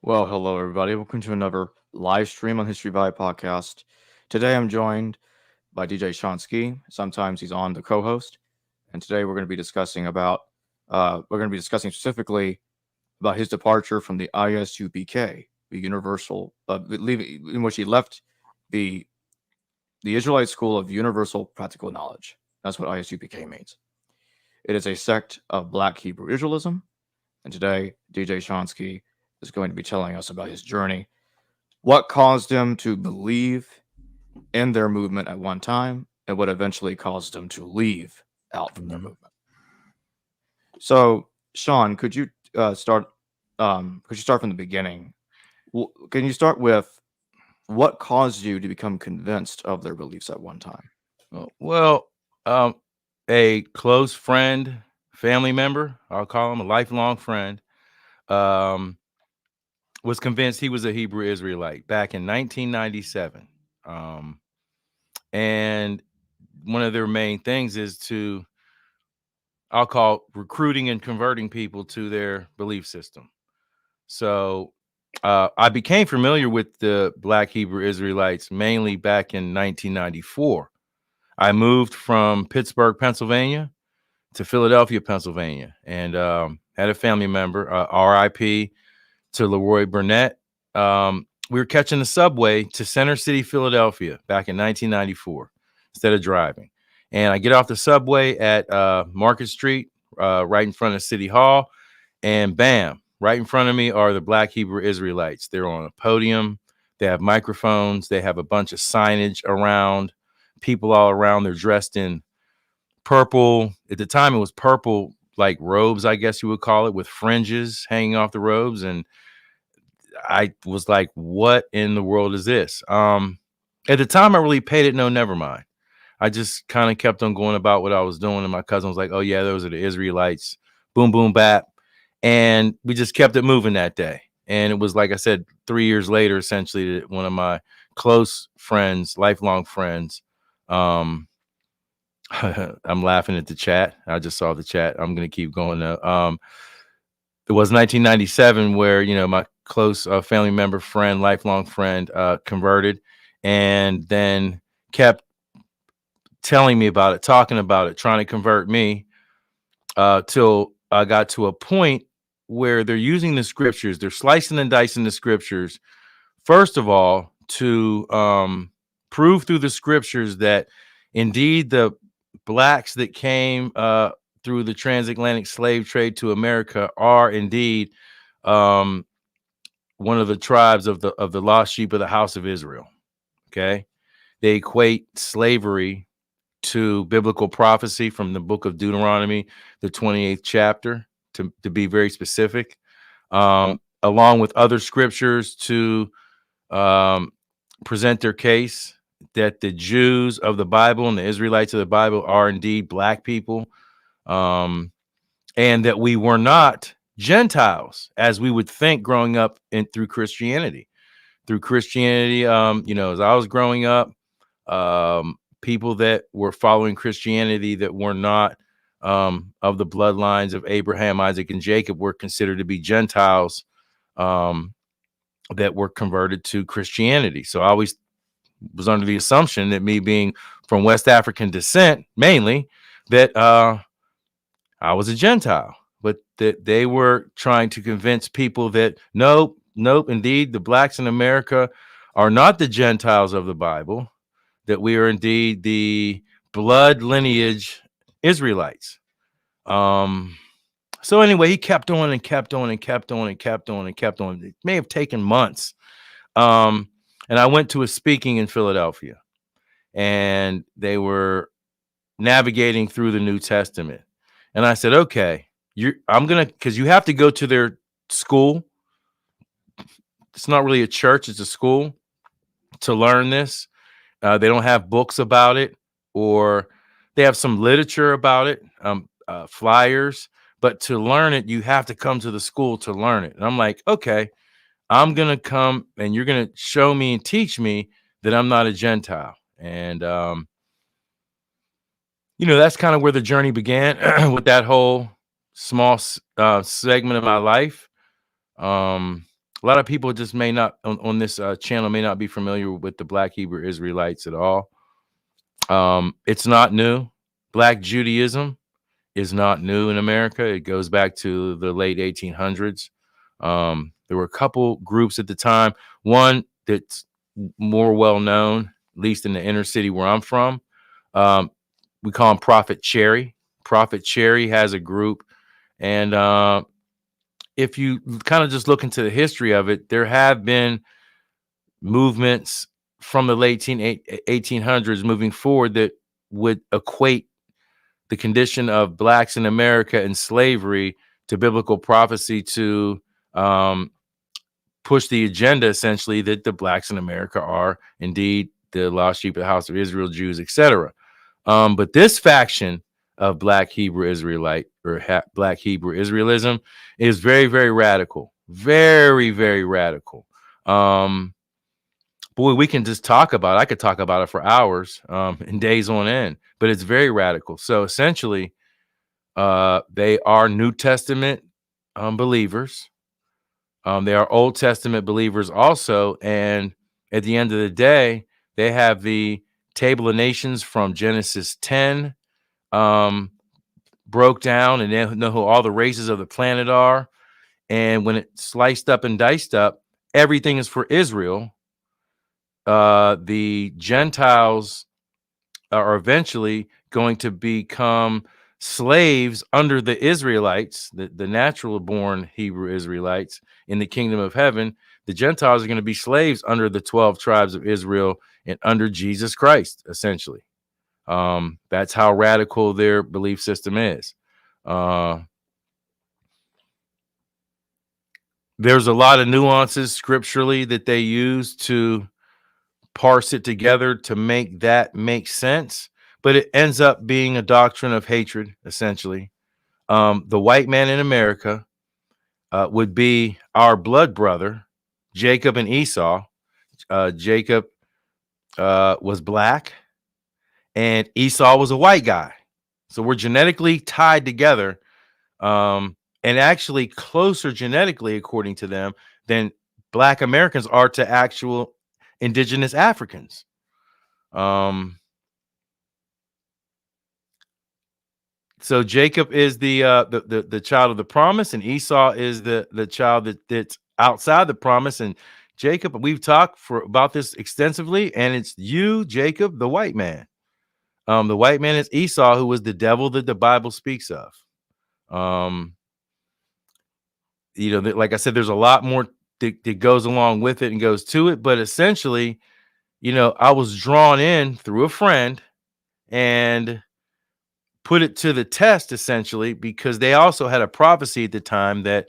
Well, hello everybody. Welcome to another live stream on History Vibe podcast. Today I'm joined by DjSeanski. Sometimes he's on the co-host, and today we're going to be discussing specifically about his departure from the ISUPK, the Universal, in which he left the the Israelite School of Universal Practical Knowledge. That's what ISUPK means. It is a sect of Black Hebrew Israelism, and today DjSeanski is going to be telling us about his journey, what caused him to believe in their movement at one time, and what eventually caused him to leave out from their Mhm. movement. So, Sean, start? Could you start from the beginning? Can you start with what caused you to become convinced of their beliefs at one time? Well, um, a close friend, family member, I'll call him a lifelong friend, um, was convinced he was a Hebrew Israelite back in 1997. Um, and one of their main things is I'll call recruiting and converting people to their belief system. So I became familiar with the Black Hebrew Israelites mainly back in 1994. I moved from Pittsburgh, Pennsylvania to Philadelphia, Pennsylvania, and had a family member, RIP to Leroy Burnett. We were catching the subway to Center City, Philadelphia back in 1994 instead of driving. And I get off the subway at Market Street, right in front of City Hall, and bam, right in front of me are the Black Hebrew Israelites. They're on a podium. They have microphones. They have a bunch of signage around, people all around. They're dressed in purple. At the time, it was purple, like robes, I guess you would call it, with fringes hanging off the robes. And I was like, what in the world is this? At the time, I really paid it no, never mind. I just kind of kept on going about what I was doing. And my cousin was like, oh, yeah, those are the Israelites. Boom, boom, bap. And we just kept it moving that day. And it was, like I said, 3 years later, essentially, that one of my close friends, lifelong friends, um, I'm laughing at the chat. I just saw the chat. I'm going to keep going though. It was 1997 where, my close family member, friend, lifelong friend, converted and then kept telling me about it, talking about it, trying to convert me till I got to a point where they're using the scriptures. They're slicing and dicing the scriptures, first of all, to prove through the scriptures that indeed the blacks that came through the transatlantic slave trade to America are indeed um, one of the tribes of the lost sheep of the house of Israel. Okay, they equate slavery to biblical prophecy from the book of Deuteronomy, the 28th chapter, to be very specific, along with other scriptures to um, present their case that the Jews of the Bible and the Israelites of the Bible are indeed black people, and that we were not Gentiles as we would think growing up through Christianity. Through Christianity, as I was growing up, people that were following Christianity that were not of the bloodlines of Abraham, Isaac, and Jacob were considered to be Gentiles that were converted to Christianity. So I always was under the assumption that me being from West African descent, mainly, that I was a Gentile, but that they were trying to convince people that nope, indeed, the blacks in America are not the Gentiles of the Bible, that we are indeed the blood lineage Israelites. So anyway, he kept on and kept on and kept on and kept on and kept on. It may have taken months. And I went to a speaking in Philadelphia, and they were navigating through the New Testament. And I said, okay, because you have to go to their school. It's not really a church, it's a school to learn this. They don't have books about it, or they have some literature about it, flyers. But to learn it, you have to come to the school to learn it. And I'm like, okay, I'm going to come and you're going to show me and teach me that I'm not a Gentile. And, that's kind of where the journey began with that whole small segment of my life. A lot of people just may not on this channel may not be familiar with the Black Hebrew Israelites at all. It's not new. Black Judaism is not new in America. It goes back to the late 1800s. There were a couple groups at the time. One that's more well known, at least in the inner city where I'm from. We call him Prophet Cherry. Prophet Cherry has a group, and if you kind of just look into the history of it, there have been movements from the late 1800s moving forward that would equate the condition of blacks in America and slavery to biblical prophecy to push the agenda, essentially, that the blacks in America are indeed the lost sheep of the house of Israel, Jews, etc. But this faction of Black Hebrew Israelite or Black Hebrew Israelism is very, very radical. Very, very radical. Boy, we can just talk about it. I could talk about it for hours and days on end, but it's very radical. So essentially, they are New Testament believers. They are Old Testament believers also. And at the end of the day, they have the Table of Nations from Genesis 10 broke down, and they know who all the races of the planet are. And when it's sliced up and diced up, everything is for Israel. The Gentiles are eventually going to become slaves under the Israelites, the natural born Hebrew Israelites in the kingdom of heaven. The Gentiles are going to be slaves under the 12 tribes of Israel and under Jesus Christ, essentially. That's how radical their belief system is. There's a lot of nuances scripturally that they use to parse it together to make that make sense, but it ends up being a doctrine of hatred, essentially. The white man in America would be our blood brother, Jacob and Esau. Jacob was black, and Esau was a white guy. So we're genetically tied together, and actually closer genetically, according to them, than Black Americans are to actual indigenous Africans. So Jacob is the child of the promise, and Esau is the child that's outside the promise. And Jacob, we've talked about this extensively, and it's you, Jacob, the white man. The white man is Esau, who was the devil that the Bible speaks of. Like I said, there's a lot more that goes along with it and goes to it, but essentially, I was drawn in through a friend and put it to the test, essentially, because they also had a prophecy at the time that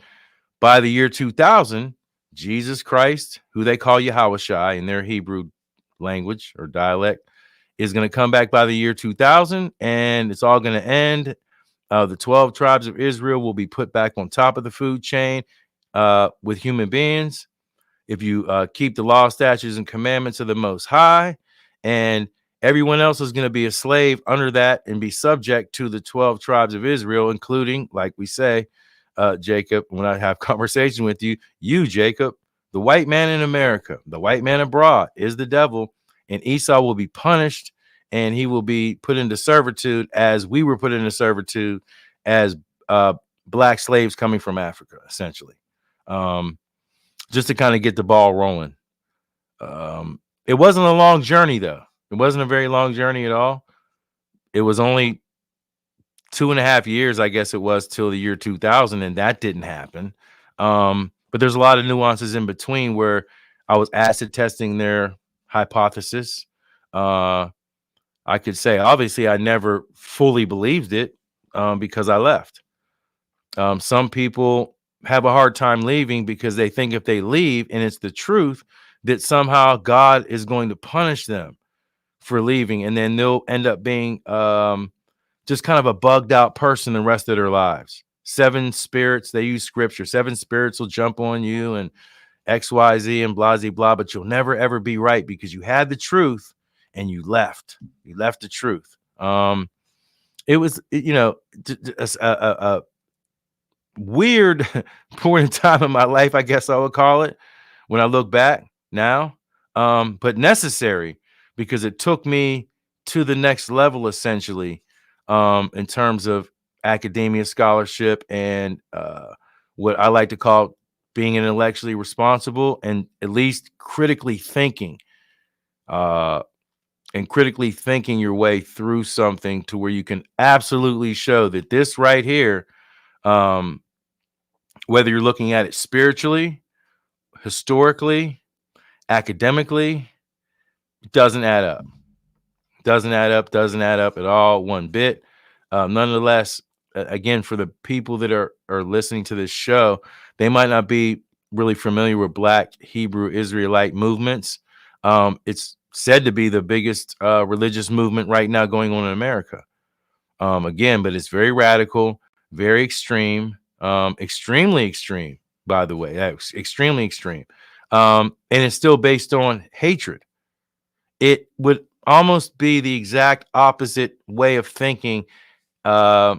by the year 2000, Jesus Christ, who they call Yahushua in their Hebrew language or dialect, is going to come back by the year 2000, and it's all going to end. The 12 tribes of Israel will be put back on top of the food chain with human beings if you keep the law, statutes, and commandments of the Most High, and everyone else is going to be a slave under that and be subject to the 12 tribes of Israel, including, like we say, Jacob, when I have conversation with you, Jacob, the white man in America, the white man abroad is the devil, and Esau will be punished, and he will be put into servitude as we were put into servitude as black slaves coming from Africa, essentially. Just to kind of get the ball rolling. It wasn't a long journey, though. It wasn't a very long journey at all. It was only 2.5 years, I guess it was, till the year 2000, and that didn't happen. But there's a lot of nuances in between where I was acid testing their hypothesis. I could say, obviously, I never fully believed it because I left. Some people have a hard time leaving because they think if they leave and it's the truth, that somehow God is going to punish them for leaving, and then they'll end up being just kind of a bugged out person the rest of their lives. 7 spirits, they use scripture. 7 spirits will jump on you and XYZ and blah, blah, blah, but you'll never, ever be right because you had the truth and you left. You left the truth. It was, weird point in time in my life, I guess I would call it, when I look back now, but necessary, because it took me to the next level, essentially, in terms of academia, scholarship, and what I like to call being intellectually responsible and at least critically thinking, uh, and critically thinking your way through something to where you can absolutely show that this right here, um, whether you're looking at it spiritually, historically, academically, doesn't add up. Doesn't add up. Doesn't add up at all, one bit. Nonetheless, again, for the people that are listening to this show, they might not be really familiar with Black Hebrew Israelite movements. It's said to be the biggest religious movement right now going on in America. Again, but it's very radical, very extreme, extremely extreme, by the way. Extremely extreme. And it's still based on hatred. It would almost be the exact opposite way of thinking uh,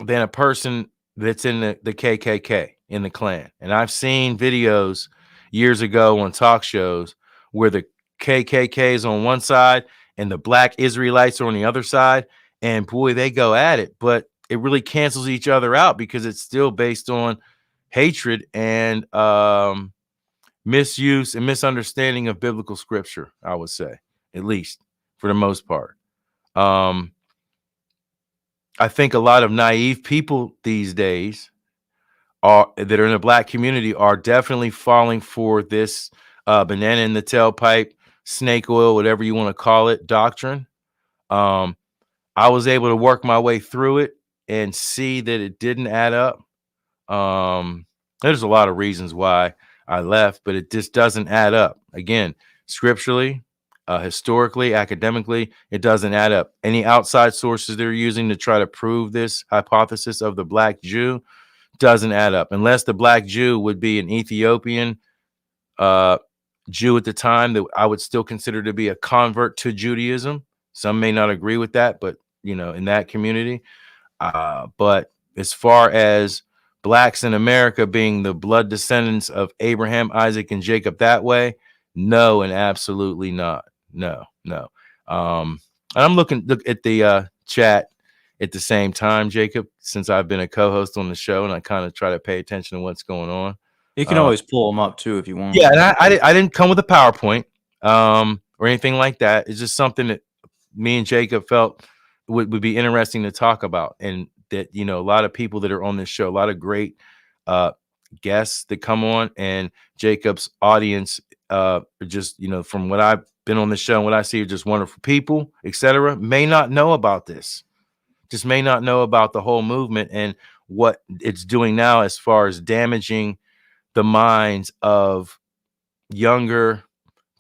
than a person that's in the KKK, in the Klan. And I've seen videos years ago on talk shows where the KKK is on one side and the Black Israelites are on the other side. And boy, they go at it, but it really cancels each other out because it's still based on hatred and misuse and misunderstanding of biblical scripture, I would say, at least for the most part. I think a lot of naive people these days that are in the Black community are definitely falling for this banana in the tailpipe, snake oil, whatever you want to call it, doctrine. I was able to work my way through it and see that it didn't add up. There's a lot of reasons why I left, but it just doesn't add up. Again, scripturally, historically, academically, it doesn't add up. Any outside sources they're using to try to prove this hypothesis of the Black Jew doesn't add up, unless the Black Jew would be an Ethiopian Jew at the time that I would still consider to be a convert to Judaism. Some may not agree with that, but in that community. But as far as Blacks in America being the blood descendants of Abraham, Isaac, and Jacob that way, no, and absolutely not. No. And I'm look at the chat at the same time, Jacob, since I've been a co-host on the show, and I kind of try to pay attention to what's going on. You can always pull them up too if you want. Yeah, and I didn't come with a PowerPoint or anything like that. It's just something that me and Jacob felt would be interesting to talk about, and that a lot of people that are on this show, a lot of great guests that come on, and Jacob's audience, just from what I've been on the show and what I see are just wonderful people, etc. May not know about this, just may not know about the whole movement and what it's doing now as far as damaging the minds of younger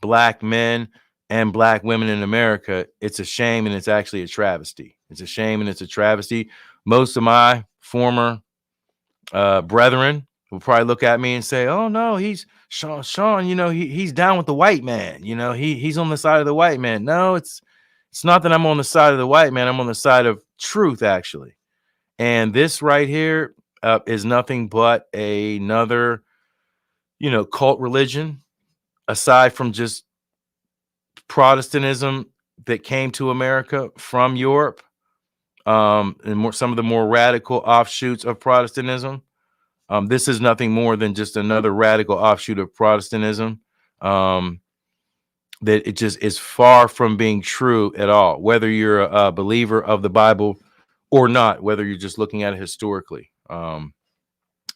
Black men and Black women in America. It's a shame, and it's actually a travesty. It's a shame, and it's a travesty. Most of my former brethren will probably look at me and say, "Oh no, he's Sean. He's down with the white man. He's on the side of the white man." No, it's not that I'm on the side of the white man. I'm on the side of truth, actually. And this right here is nothing but another, cult religion, aside from just Protestantism that came to America from Europe, and some of the more radical offshoots of Protestantism. This is nothing more than just another radical offshoot of Protestantism. That it just is far from being true at all, whether you're a believer of the Bible or not, whether you're just looking at it historically.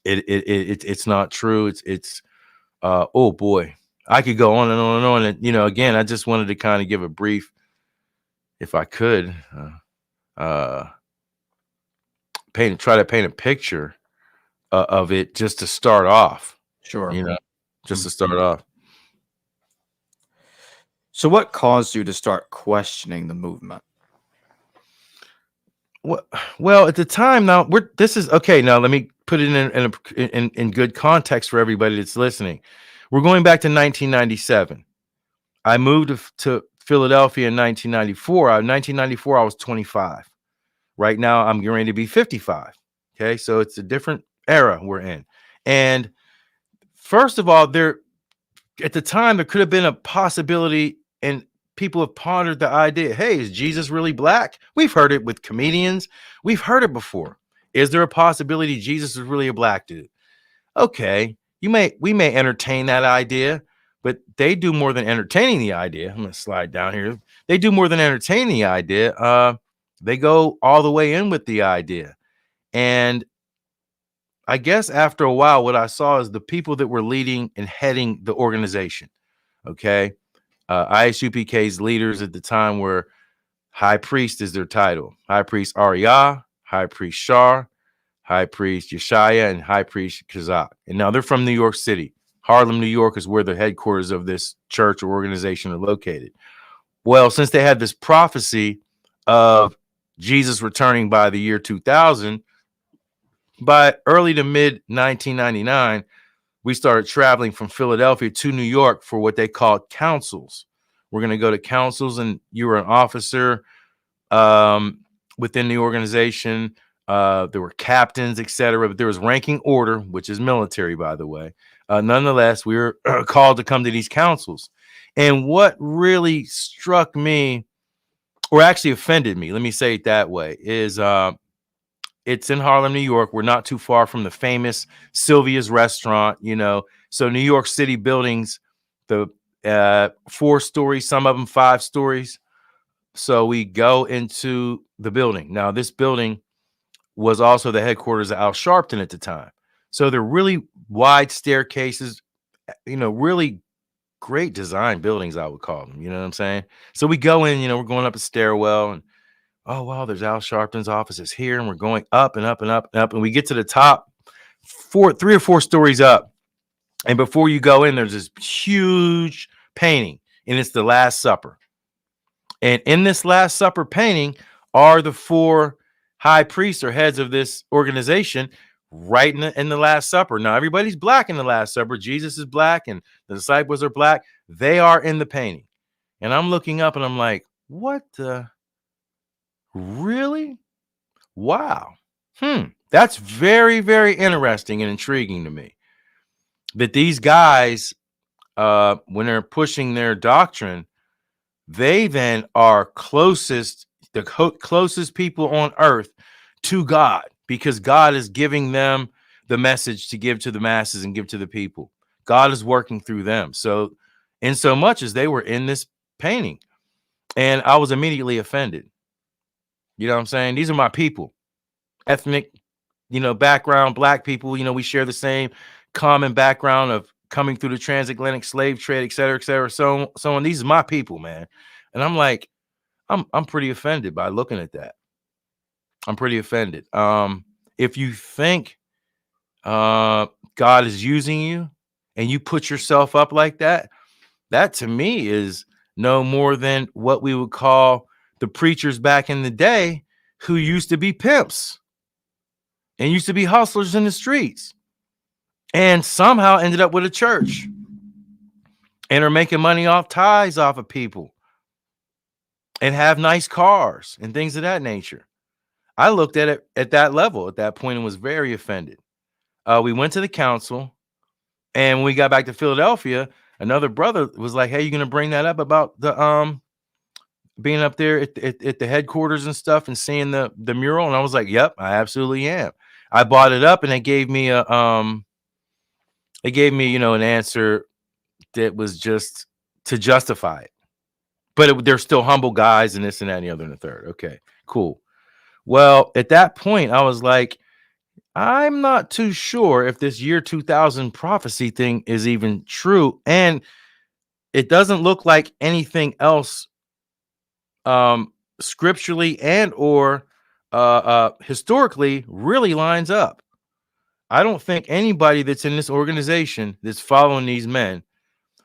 It's not true. It's oh boy, I could go on and on and on. And again, I just wanted to kind of give a brief, if I could, try to paint a picture of it just to start off. Sure. Just to start off. So what caused you to start questioning the movement? Well, at the time, now this is okay. Now let me put it in good context for everybody that's listening. We're going back to 1997. I moved to Philadelphia in 1994. In 1994, I was 25. Right now, I'm getting ready to be 55. Okay, so it's a different era we're in. And first of all, there at the time there could have been a possibility, and people have pondered the idea, hey, is Jesus really black? We've heard it with comedians. We've heard it before. Is there a possibility Jesus is really a black dude? Okay, we may entertain that idea, but they do more than entertaining the idea. I'm gonna slide down here. They do more than entertain the idea. They go all the way in with the idea. And I guess after a while, what I saw is the people that were leading and heading the organization. Okay. ISUPK's leaders at the time were High Priest is their title. High Priest Ariyah, High Priest Shar, High Priest Yeshaya, and High Priest Kazak. And now they're from New York City. Harlem, New York is where the headquarters of this church or organization are located. Well, since they had this prophecy of Jesus returning by the year 2000, by early to mid 1999, we started traveling from Philadelphia to New York for what they called councils. We're going to go to councils, and you were an officer within the organization. There were captains, etc. But there was ranking order, which is military, by the way. Nonetheless, we were called to come to these councils. And what really struck me, or actually offended me, let me say it that way, is it's in Harlem, New York. We're not too far from the famous Sylvia's restaurant, you know. So New York City buildings, the 4 stories, some of them 5 stories. So we go into the building. Now, this building was also the headquarters of Al Sharpton at the time. So they're really wide staircases, you know, really great design buildings, I would call them. You know what I'm saying? So we go in, you know, we're going up a stairwell, and oh, wow, there's Al Sharpton's offices here. And we're going up and up and up and up. And we get to the top, 3 or 4 stories up. And before you go in, there's this huge painting, and it's the Last Supper. And in this Last Supper painting are the 4 high priests or heads of this organization right in the Last Supper. Now, everybody's black in the Last Supper. Jesus is black, and the disciples are black. They are in the painting. And I'm looking up, and I'm like, what the? Really? Wow. That's very, very interesting and intriguing to me. That these guys, when they're pushing their doctrine, they then are the closest people on earth to God, because God is giving them the message to give to the masses and give to the people. God is working through them. So, in so much as they were in this painting, and I was immediately offended. You know what I'm saying? These are my people, ethnic, you know, background, black people. You know, we share the same common background of coming through the transatlantic slave trade, et cetera, so on. These are my people, man. And I'm like, I'm pretty offended by looking at that. I'm pretty offended. If you think God is using you and you put yourself up like that, that to me is no more than what we would call the preachers back in the day who used to be pimps and used to be hustlers in the streets and somehow ended up with a church and are making money off tithes off of people and have nice cars and things of that nature. I looked at it at that level at that point and was very offended. We went to the council, and when we got back to Philadelphia, another brother was like, hey, you going to bring that up about the being up there at the headquarters and stuff and seeing the mural? And I was like, yep, I absolutely am. I bought it up, and they gave me an answer that was just to justify it. But they're still humble guys and this and that and the other and the third. Okay, cool. Well, at that point, I was like, I'm not too sure if this year 2000 prophecy thing is even true. And it doesn't look like anything else scripturally and or historically really lines up. I don't think anybody that's in this organization that's following these men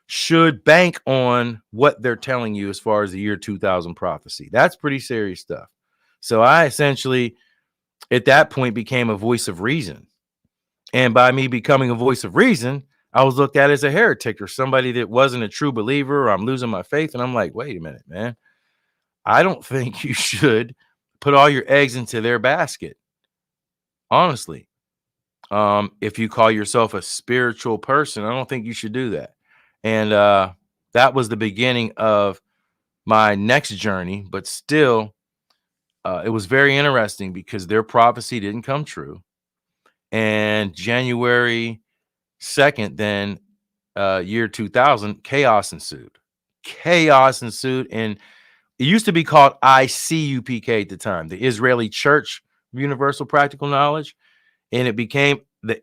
should bank on what they're telling you as far as the year 2000 prophecy. That's pretty serious stuff. So I essentially, at that point, became a voice of reason. And by me becoming a voice of reason, I was looked at as a heretic or somebody that wasn't a true believer, or I'm losing my faith. And I'm like, wait a minute, man. I don't think you should put all your eggs into their basket. Honestly, If you call yourself a spiritual person, I don't think you should do that. And that was the beginning of my next journey, but still, it was very interesting because their prophecy didn't come true. And January 2nd, then year 2000, chaos ensued. Chaos ensued. And it used to be called ICUPK at the time, the Israeli Church of Universal Practical Knowledge. And it became the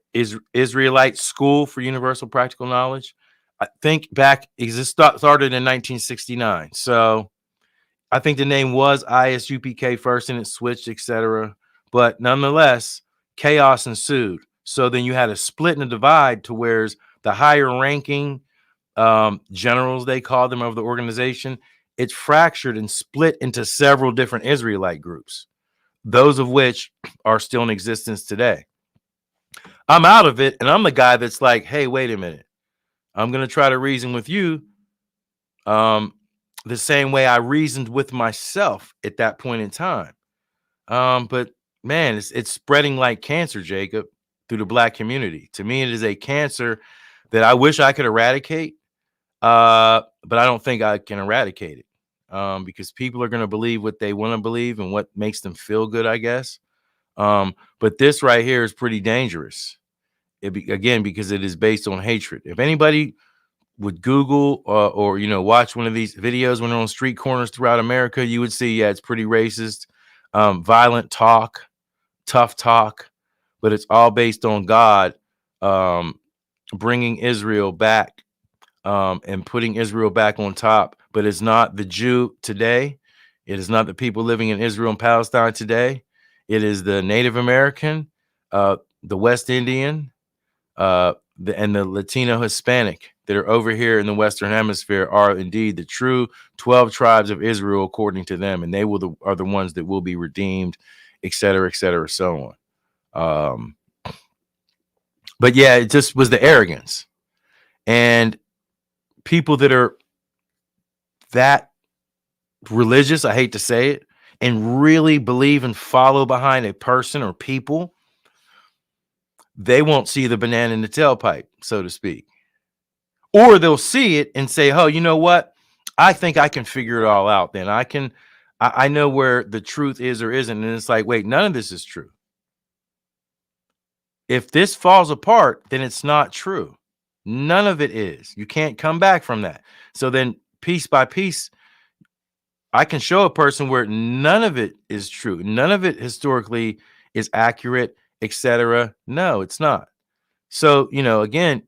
Israelite School for Universal Practical Knowledge. I think back, it started in 1969. So I think the name was ISUPK first and it switched, etc. But nonetheless, chaos ensued. So then you had a split and a divide to where's the higher ranking generals, they call them, of the organization, it's fractured and split into several different Israelite groups, those of which are still in existence today. I'm out of it, and I'm the guy that's like, hey, wait a minute. I'm going to try to reason with you the same way I reasoned with myself at that point in time. But man, it's spreading like cancer, Jacob, through the Black community. To me, it is a cancer that I wish I could eradicate, but I don't think I can eradicate it because people are going to believe what they want to believe and what makes them feel good, I guess. But this right here is pretty dangerous. Again, because it is based on hatred. If anybody would Google or watch one of these videos when they're on street corners throughout America, you would see, yeah, it's pretty racist, violent talk, tough talk, but it's all based on God bringing Israel back and putting Israel back on top. But it's not the Jew today. It is not the people living in Israel and Palestine today. It is the Native American, the West Indian, and the Latino Hispanic that are over here in the Western Hemisphere are indeed the true 12 tribes of Israel, according to them. And they are the ones that will be redeemed, et cetera, so on. But yeah, it just was the arrogance. And people that are that religious, I hate to say it, and really believe and follow behind a person or people, they won't see the banana in the tailpipe, so to speak. Or they'll see it and say, oh, you know what? I think I can figure it all out. Then I know where the truth is or isn't. And it's like, wait, none of this is true. If this falls apart, then it's not true. None of it is. You can't come back from that. So then piece by piece, I can show a person where none of it is true. None of it historically is accurate, etc. No, it's not. So, again,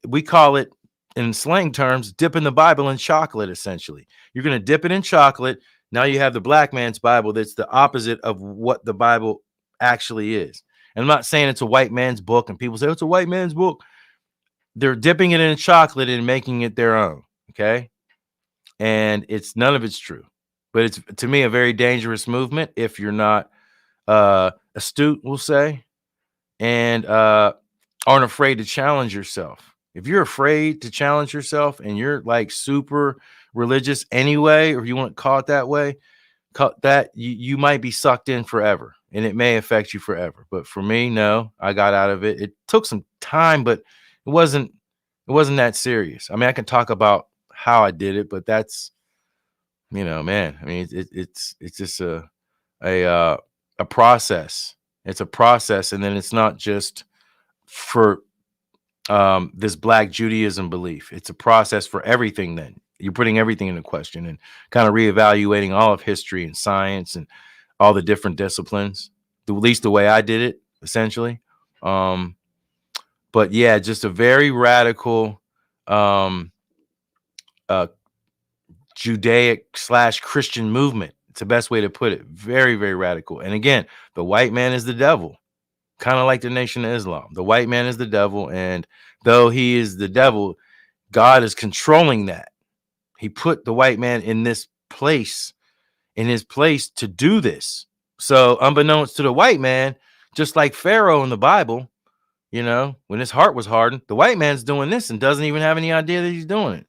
we call it in slang terms, dipping the Bible in chocolate, essentially. You're going to dip it in chocolate. Now you have the black man's Bible that's the opposite of what the Bible actually is. And I'm not saying it's a white man's book and people say it's a white man's book. They're dipping it in chocolate and making it their own. Okay. And none of it's true. But it's, to me, a very dangerous movement if you're not astute, we'll say, and aren't afraid to challenge yourself. If you're afraid to challenge yourself and you're like super religious anyway, or you want to call it that way, you might be sucked in forever and it may affect you forever. But for me, no, I got out of it. It took some time, but it wasn't that serious. I mean, I can talk about how I did it, but that's, man, I mean, it's just a process. It's a process. And then it's not just for this Black Judaism belief. It's a process for everything. Then you're putting everything into question and kind of reevaluating all of history and science and all the different disciplines, at least the way I did it, essentially. But yeah, just a very radical Judaic/Christian movement. It's the best way to put it. Very, very radical. And again, the white man is the devil, kind of like the Nation of Islam. The white man is the devil. And though he is the devil, God is controlling that. He put the white man in his place to do this. So unbeknownst to the white man, just like Pharaoh in the Bible, when his heart was hardened, the white man's doing this and doesn't even have any idea that he's doing it.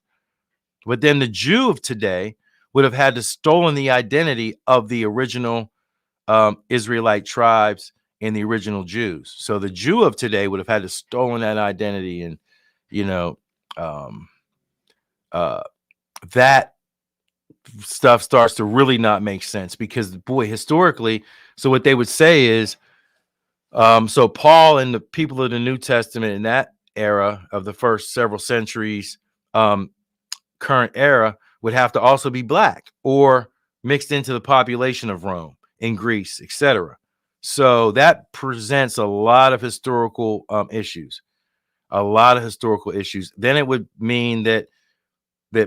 But then the Jew of today would have had to stolen the identity of the original Israelite tribes in the original Jews. So the Jew of today would have had to stolen that identity, and you know, that stuff starts to really not make sense because, boy, historically, so what they would say is, so Paul and the people of the New Testament in that era of the first several centuries, current era, would have to also be black or mixed into the population of Rome, in Greece, etc. So that presents a lot of historical issues, a lot of historical issues. Then it would mean that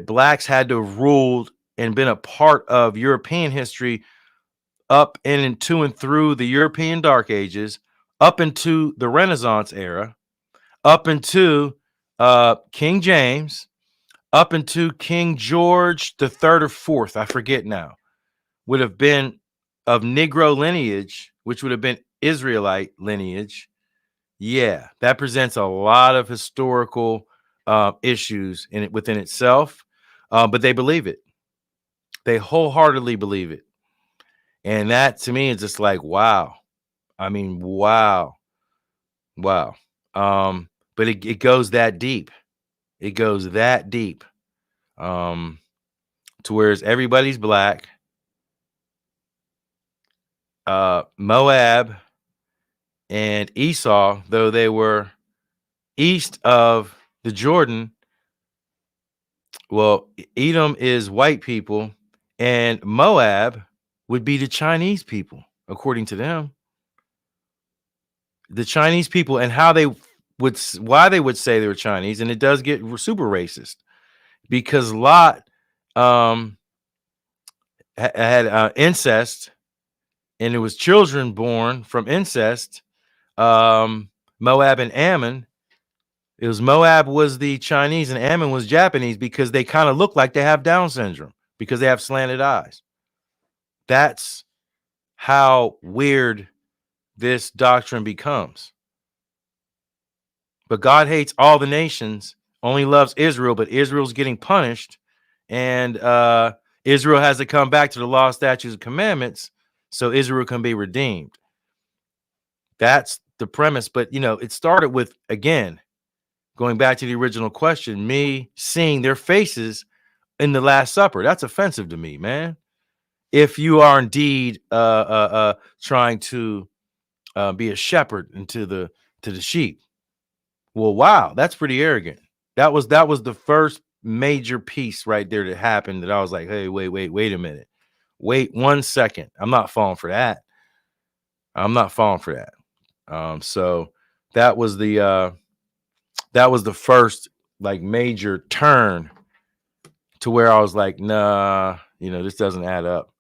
blacks had to have ruled and been a part of European history up and into and through the European Dark Ages, up into the Renaissance era, up into King James, up into King George the third or fourth, I forget now, would have been of Negro lineage, which would have been Israelite lineage. Yeah, that presents a lot of historical issues in it within itself, but they believe it. They wholeheartedly believe it, and that to me is just like, wow. I mean, wow, wow. But it goes that deep. It goes that deep. To whereas everybody's black. Moab and Esau, though they were east of the Jordan, well, Edom is white people, and Moab would be the Chinese people, according to them. The Chinese people, and how they would, why they would say they were Chinese, and it does get super racist because Lot had incest, and it was children born from incest. Moab and Ammon. It was Moab was the Chinese and Ammon was Japanese because they kind of look like they have Down syndrome because they have slanted eyes. That's how weird this doctrine becomes. But God hates all the nations, only loves Israel, but Israel's getting punished. And Israel has to come back to the law, statutes, and commandments so Israel can be redeemed. That's the premise. But, you know, it started with, again, going back to the original question, me seeing their faces in the Last Supper. That's offensive to me, man. If you are indeed trying to be a shepherd into the sheep, well, wow, that's pretty arrogant. That was the first major piece right there that happened that I was like, hey, wait a minute, wait 1 second. I'm not falling for that. I'm not falling for that. So that was the first like major turn to where I was like, nah, you know, this doesn't add up.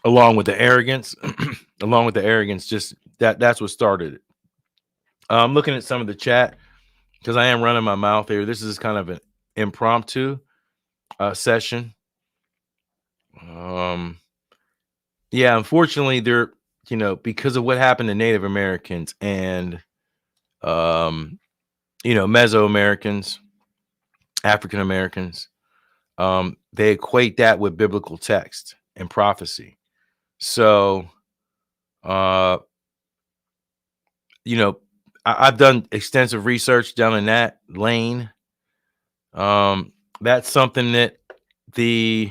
Along with the arrogance, just that's what started it. I'm looking at some of the chat because I am running my mouth here. This is kind of an impromptu session. Yeah, unfortunately, there, you know, because of what happened to Native Americans and you know, Mesoamericans, African Americans, they equate that with biblical text and prophecy. So, you know, I've done extensive research down in that lane. That's something that the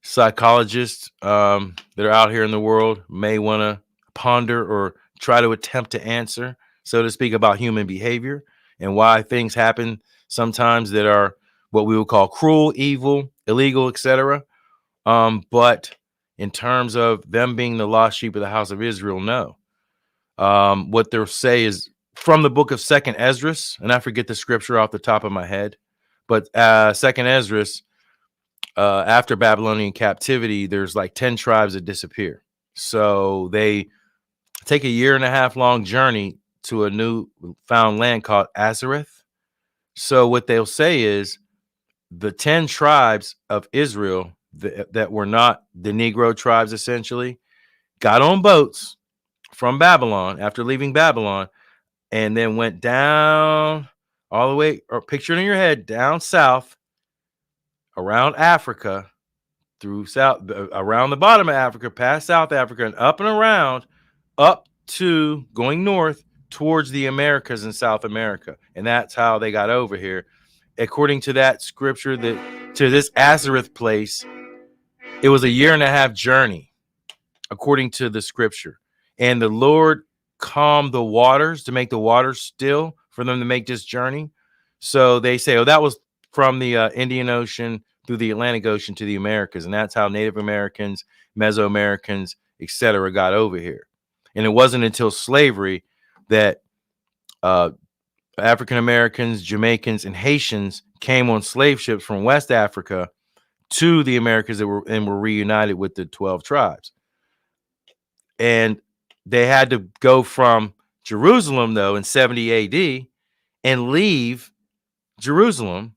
psychologists that are out here in the world may want to ponder or try to attempt to answer, so to speak, about human behavior and why things happen sometimes that are what we would call cruel, evil, illegal, etc. But in terms of them being the lost sheep of the house of Israel, no. What they'll say is from the book of Second Esdras, and I forget the scripture off the top of my head, but Second Esdras, after Babylonian captivity, there's like 10 tribes that disappear. So they take a 1.5 year long journey to a new found land called Azareth. So what they'll say is the 10 tribes of Israel that were not the Negro tribes essentially got on boats from Babylon after leaving Babylon and then went down all the way, or picture it in your head, down south around Africa through south, around the bottom of Africa, past South Africa, and up and around, up to going north towards the Americas and South America. And that's how they got over here. According to that scripture, that to this Azareth place, it was a 1.5 year journey, according to the scripture. And the Lord calmed the waters to make the waters still for them to make this journey. So they say, oh, that was from the Indian Ocean through the Atlantic Ocean to the Americas. And that's how Native Americans, Mesoamericans, etc., got over here. And it wasn't until slavery that African Americans, Jamaicans, and Haitians came on slave ships from West Africa to the Americas that were reunited with the 12 tribes. And they had to go from Jerusalem, though, in 70 AD and leave Jerusalem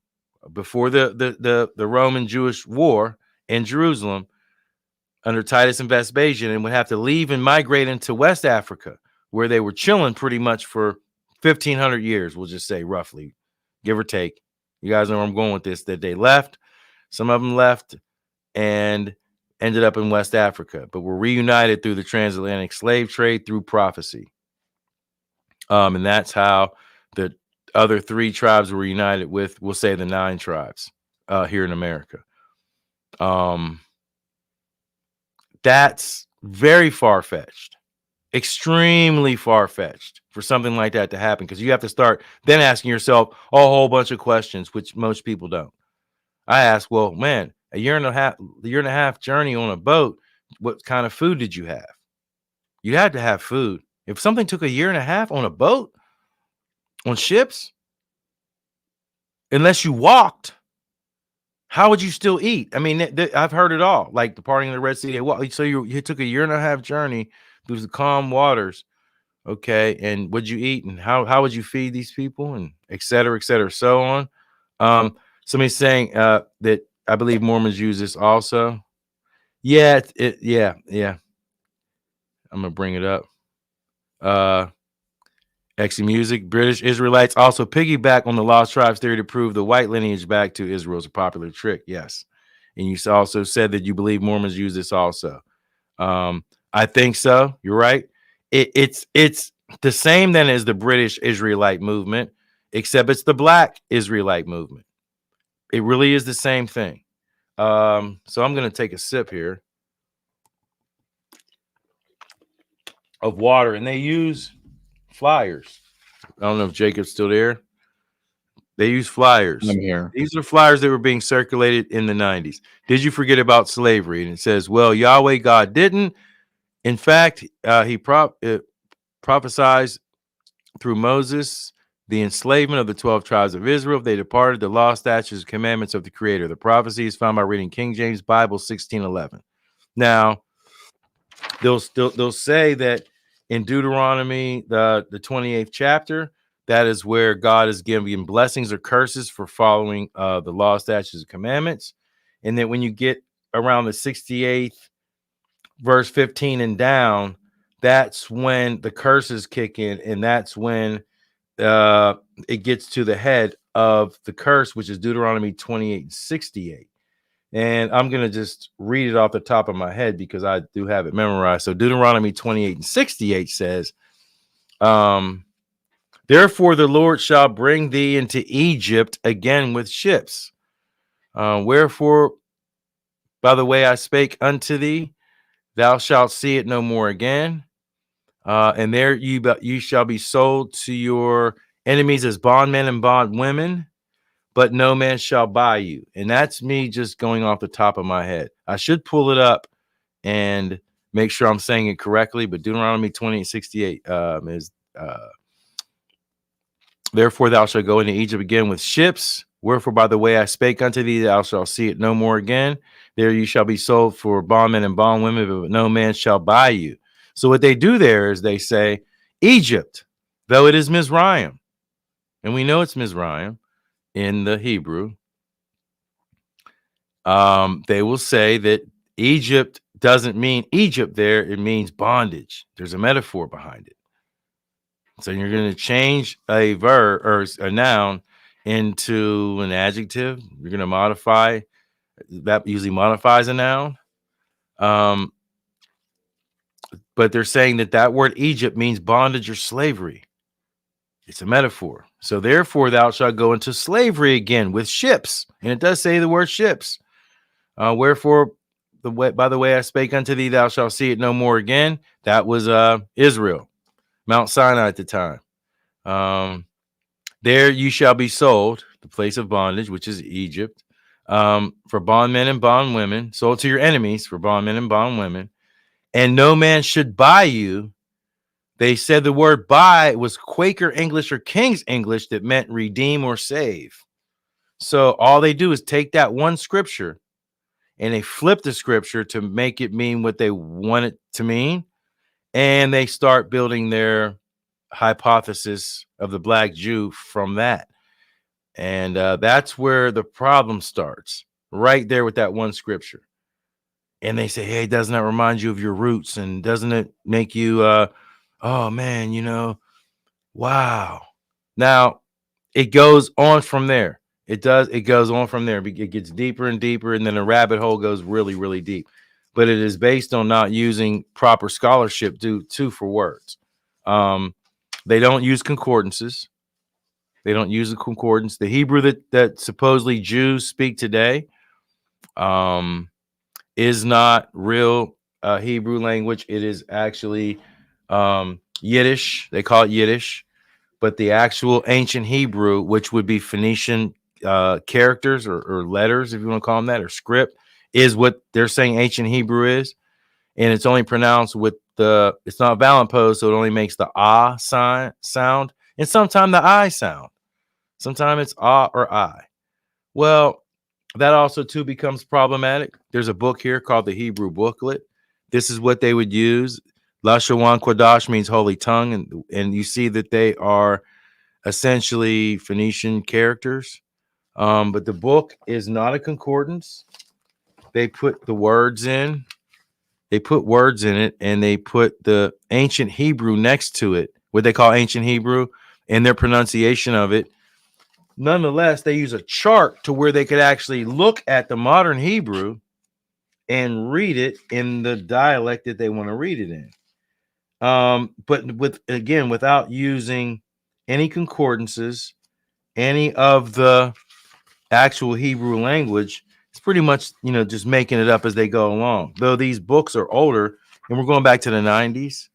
before the Roman Jewish war in Jerusalem under Titus and Vespasian, and would have to leave and migrate into West Africa, where they were chilling pretty much for 1,500 years, we'll just say, roughly, give or take. You guys know where I'm going with this, that they left. Some of them left and ended up in West Africa, but were reunited through the transatlantic slave trade through prophecy. And that's how the other 3 tribes were united with, we'll say, the 9 tribes here in America. That's very far-fetched, extremely far-fetched for something like that to happen, because you have to start then asking yourself a whole bunch of questions, which most people don't. I ask, well, man, a 1.5 year journey on a boat, what kind of food did you have? You had to have food. If something took a 1.5 years on a boat, on ships, unless you walked, how would you still eat? I mean, I've heard it all, like the parting of the Red Sea. So you took a 1.5 year journey through the calm waters, okay? And what'd you eat, and how would you feed these people, and et cetera, so on. Somebody's saying that I believe Mormons use this also. Yeah, yeah. I'm gonna bring it up. Exy Music, British Israelites also piggyback on the Lost Tribes theory to prove the white lineage back to Israel is a popular trick. Yes. And you also said that you believe Mormons use this also. I think so. You're right. It's the same then as the British Israelite movement, except it's the Black Israelite movement. It really is the same thing. So I'm going to take a sip here of water, and they use flyers. I don't know if Jacob's still there. They use flyers. I'm here. These are flyers that were being circulated in the 90s. Did you forget about slavery? And it says, well, Yahweh God didn't. In fact, he prophesied through Moses the enslavement of the 12 tribes of Israel. They departed the law, statutes, commandments of the Creator. The prophecy is found by reading King James Bible 16:11. Now, they'll say that in Deuteronomy, the 28th chapter, that is where God is giving blessings or curses for following the law, statutes, and commandments. And then when you get around the 68th verse 15 and down, that's when the curses kick in, and that's when it gets to the head of the curse, which is Deuteronomy 28:68. And I'm going to just read it off the top of my head because I do have it memorized. So Deuteronomy 28:68 says, therefore the Lord shall bring thee into Egypt again with ships. Wherefore, by the way I spake unto thee, thou shalt see it no more again. And there you shall be sold to your enemies as bondmen and bondwomen, but no man shall buy you. And that's me just going off the top of my head. I should pull it up and make sure I'm saying it correctly, but Deuteronomy 28:68 is, therefore thou shalt go into Egypt again with ships. Wherefore, by the way I spake unto thee, thou shalt see it no more again. There you shall be sold for bondmen and bondwomen, but no man shall buy you. So what they do there is they say, Egypt, though it is Mizraim, and we know it's Mizraim in the Hebrew, they will say that Egypt doesn't mean Egypt there. It means bondage. There's a metaphor behind it. So you're going to change a verb or a noun into an adjective. You're going to modify That usually modifies a noun. Um, but they're saying that that word Egypt means bondage or slavery. It's a metaphor. So therefore, thou shalt go into slavery again with ships, and it does say the word ships. Wherefore, by the way I spake unto thee, thou shalt see it no more again. That was Israel, Mount Sinai at the time. There you shall be sold, the place of bondage, which is Egypt, for bondmen and bondwomen, sold to your enemies for bondmen and bondwomen, and no man should buy you. They said the word buy was Quaker English or King's English that meant redeem or save. So all they do is take that one scripture and they flip the scripture to make it mean what they want it to mean. And they start building their hypothesis of the Black Jew from that. And that's where the problem starts, right there with that one scripture. And they say, hey, doesn't that remind you of your roots? And doesn't it make you, oh man, wow. Now it goes on from there. It goes on from there. It gets deeper and deeper, and then the rabbit hole goes really, really deep. But it is based on not using proper scholarship for words. They don't use concordances. They don't use the concordance. The Hebrew that supposedly Jews speak today is not real Hebrew language. It is actually Yiddish. They call it Yiddish. But the actual ancient Hebrew, which would be Phoenician characters or letters, if you want to call them that, or script, is what they're saying ancient Hebrew is. And it's only pronounced with it's not vowel pose, so it only makes the ah sound, and sometimes the I sound. Sometimes it's ah or I. Well, that also too becomes problematic. There's a book here called the Hebrew Booklet. This is what they would use. Lashawan Kodash means holy tongue, and you see that they are essentially Phoenician characters. But the book is not a concordance. They put the words in. They put words in it, and they put the ancient Hebrew next to it, what they call ancient Hebrew, and their pronunciation of it. Nonetheless, they use a chart to where they could actually look at the modern Hebrew and read it in the dialect that they want to read it in. But without using any concordances, any of the actual Hebrew language, it's pretty much, just making it up as they go along. Though these books are older, and we're going back to the 90s,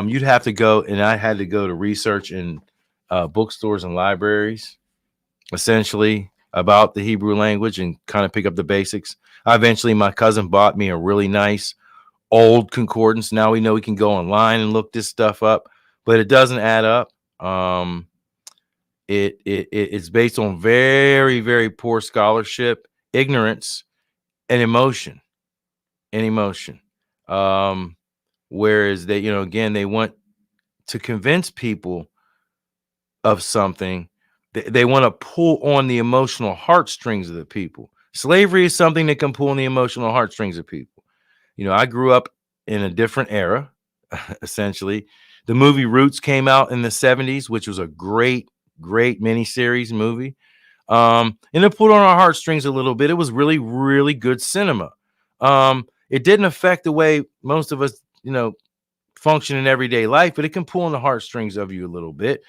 you'd have to go, and I had to go to research in bookstores and libraries, essentially, about the Hebrew language and kind of pick up the basics. Eventually, my cousin bought me a really nice old concordance. Now we know we can go online and look this stuff up, but it doesn't add up. It's based on very, very poor scholarship, ignorance, and emotion. Whereas they, again, they want to convince people of something. They want to pull on the emotional heartstrings of the people. Slavery is something that can pull on the emotional heartstrings of people. I grew up in a different era, essentially. The movie Roots came out in the 70s, which was a great miniseries movie. And it pulled on our heartstrings a little bit. It was really, really good cinema. It didn't affect the way most of us, function in everyday life, but it can pull on the heartstrings of you a little bit.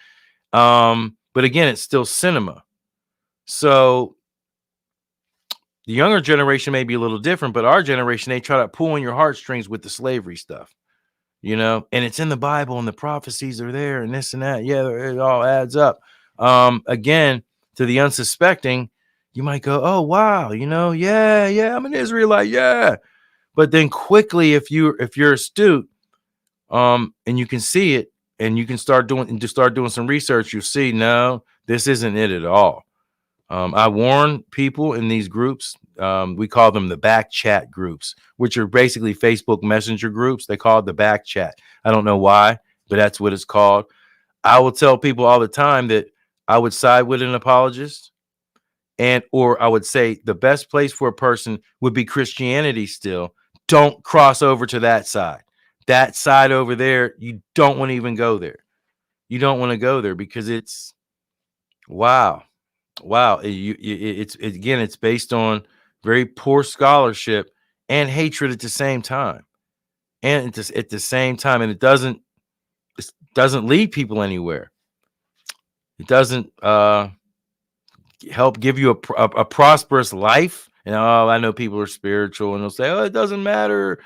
But again, it's still cinema. So the younger generation may be a little different, but our generation, they try to pull on your heartstrings with the slavery stuff, and it's in the Bible and the prophecies are there and this and that. Yeah, it all adds up. Again, to the unsuspecting, you might go, oh, wow, yeah, I'm an Israelite. Yeah. But then quickly, if you're astute, and you can see it and you can start doing some research, you'll see, no, this isn't it at all. I warn people in these groups. We call them the back chat groups, which are basically Facebook Messenger groups. They call it the back chat. I don't know why, but that's what it's called. I will tell people all the time that I would side with an apologist, or I would say the best place for a person would be Christianity still. Don't cross over to that side. That side over there, you don't want to even go there. You don't want to go there because it's wow. It's again, it's based on very poor scholarship, and hatred at the same time. And at the same time, and it doesn't lead people anywhere. It doesn't help give you a prosperous life. And I know people are spiritual and they'll say, oh, it doesn't matter.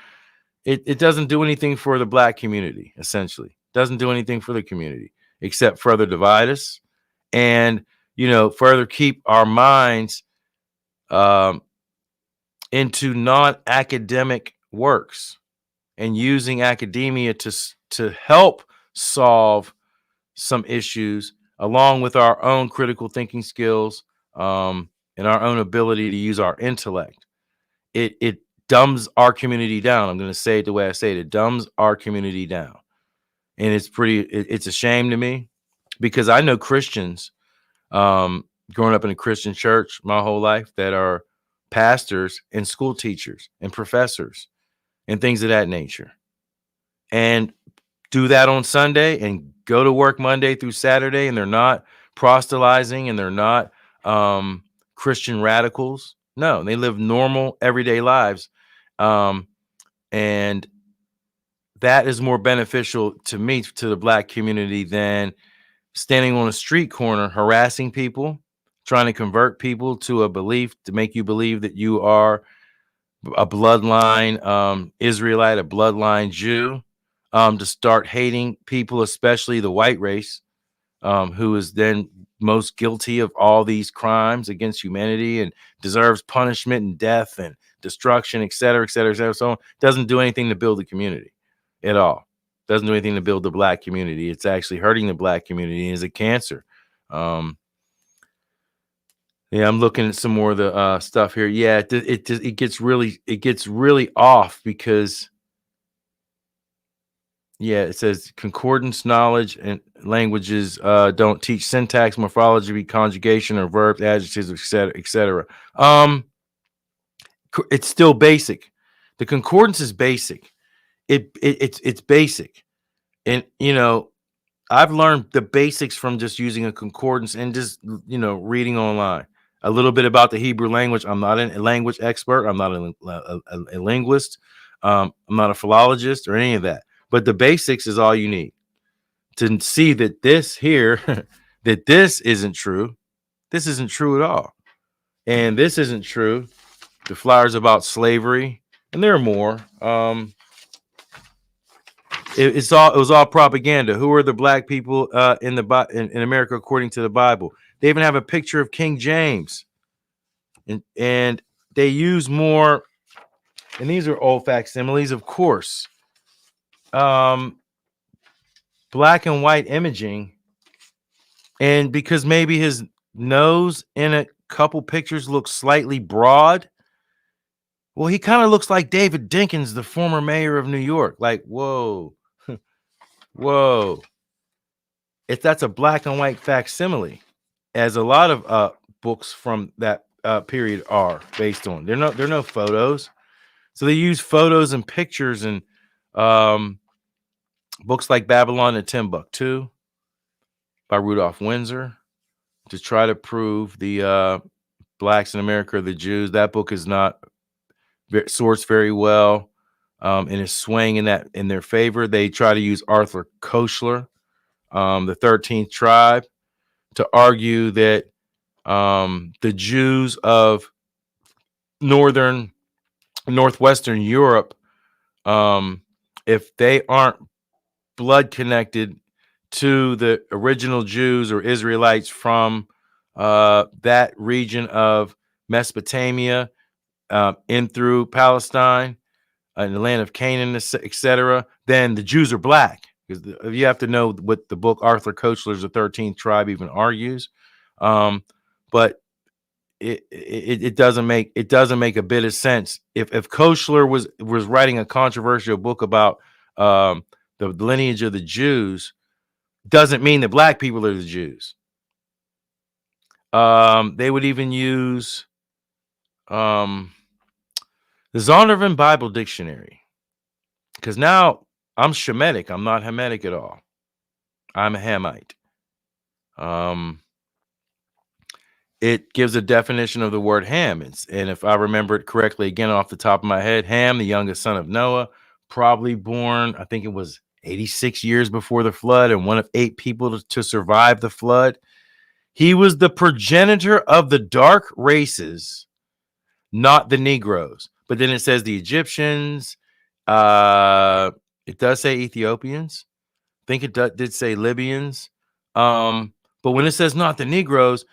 It doesn't do anything for the Black community, essentially. It doesn't do anything for the community except further divide us and, further keep our minds into non-academic works and using academia to help solve some issues along with our own critical thinking skills and our own ability to use our intellect. It dumbs our community down. I'm going to say it the way I say it. It dumbs our community down. And it's a shame to me because I know Christians growing up in a Christian church my whole life that are pastors and school teachers and professors and things of that nature. And do that on Sunday and go to work Monday through Saturday, and they're not proselytizing and they're not Christian radicals. No, they live normal everyday lives. And that is more beneficial to me, to the Black community, than standing on a street corner harassing people, trying to convert people to a belief to make you believe that you are a bloodline Israelite, a bloodline Jew, to start hating people, especially the white race, who is then most guilty of all these crimes against humanity and deserves punishment and death and destruction, et cetera, et cetera, et cetera. So it doesn't do anything to build the community at all. Doesn't do anything to build the Black community. It's actually hurting the Black community and is a cancer. Yeah, I'm looking at some more of the stuff here. Yeah, it gets really off because, yeah, it says concordance knowledge and languages don't teach syntax, morphology, conjugation, or verbs, adjectives, etc., etc. It's still basic. The concordance is basic. It's basic, and I've learned the basics from just using a concordance and just reading online a little bit about the Hebrew language. I'm not a language expert. I'm not a linguist. I'm not a philologist or any of that. But the basics is all you need to see that this here, that this isn't true. This isn't true at all. And this isn't true. The flyers about slavery, and there are more. It was all propaganda. Who are the Black people in America according to the Bible? They even have a picture of King James, and they use more. And these are old facsimiles, of course. Black and white imaging, and because maybe his nose in a couple pictures looks slightly broad. Well, he kind of looks like David Dinkins, the former mayor of New York. Like, whoa, whoa. If that's a black and white facsimile, as a lot of books from that period are based on. They're no photos. So they use photos and pictures and books like Babylon and Timbuktu by Rudolph Windsor to try to prove the blacks in America are the Jews. That book is not sourced very well and is swaying in their favor. They try to use Arthur Koestler, the 13th tribe, to argue that the Jews of northwestern Europe, if they aren't blood connected to the original Jews or Israelites from that region of Mesopotamia in through Palestine and the land of Canaan, etc., then the Jews are black. Because you have to know what the book Arthur Koestler's The 13th Tribe even argues. But it doesn't make a bit of sense. If Koestler was writing a controversial book about the lineage of the Jews, doesn't mean that black people are the Jews. They would even use the Zondervan Bible Dictionary, because now I'm Shemitic. I'm not Hamitic at all. I'm a Hamite. it gives a definition of the word Ham. And if I remember it correctly, again, off the top of my head, Ham, the youngest son of Noah, probably born, I think it was 86 years before the flood, and one of 8 people to survive the flood. He was the progenitor of the dark races, not the Negroes. But then it says the Egyptians. It does say Ethiopians. I think it did say Libyans. But when it says not the Negroes,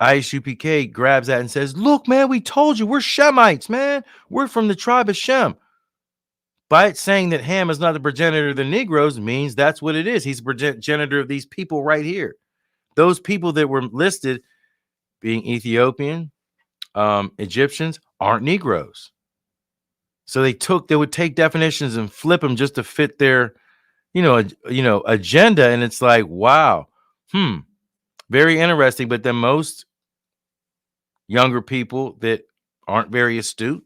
ISUPK grabs that and says, look, man, we told you we're Shemites, man. We're from the tribe of Shem. By it saying that Ham is not the progenitor of the Negroes means that's what it is. He's the progenitor of these people right here. Those people that were listed being Ethiopian, Egyptians aren't Negroes. So they would take definitions and flip them just to fit their, agenda. And it's like, wow, very interesting. But then most younger people that aren't very astute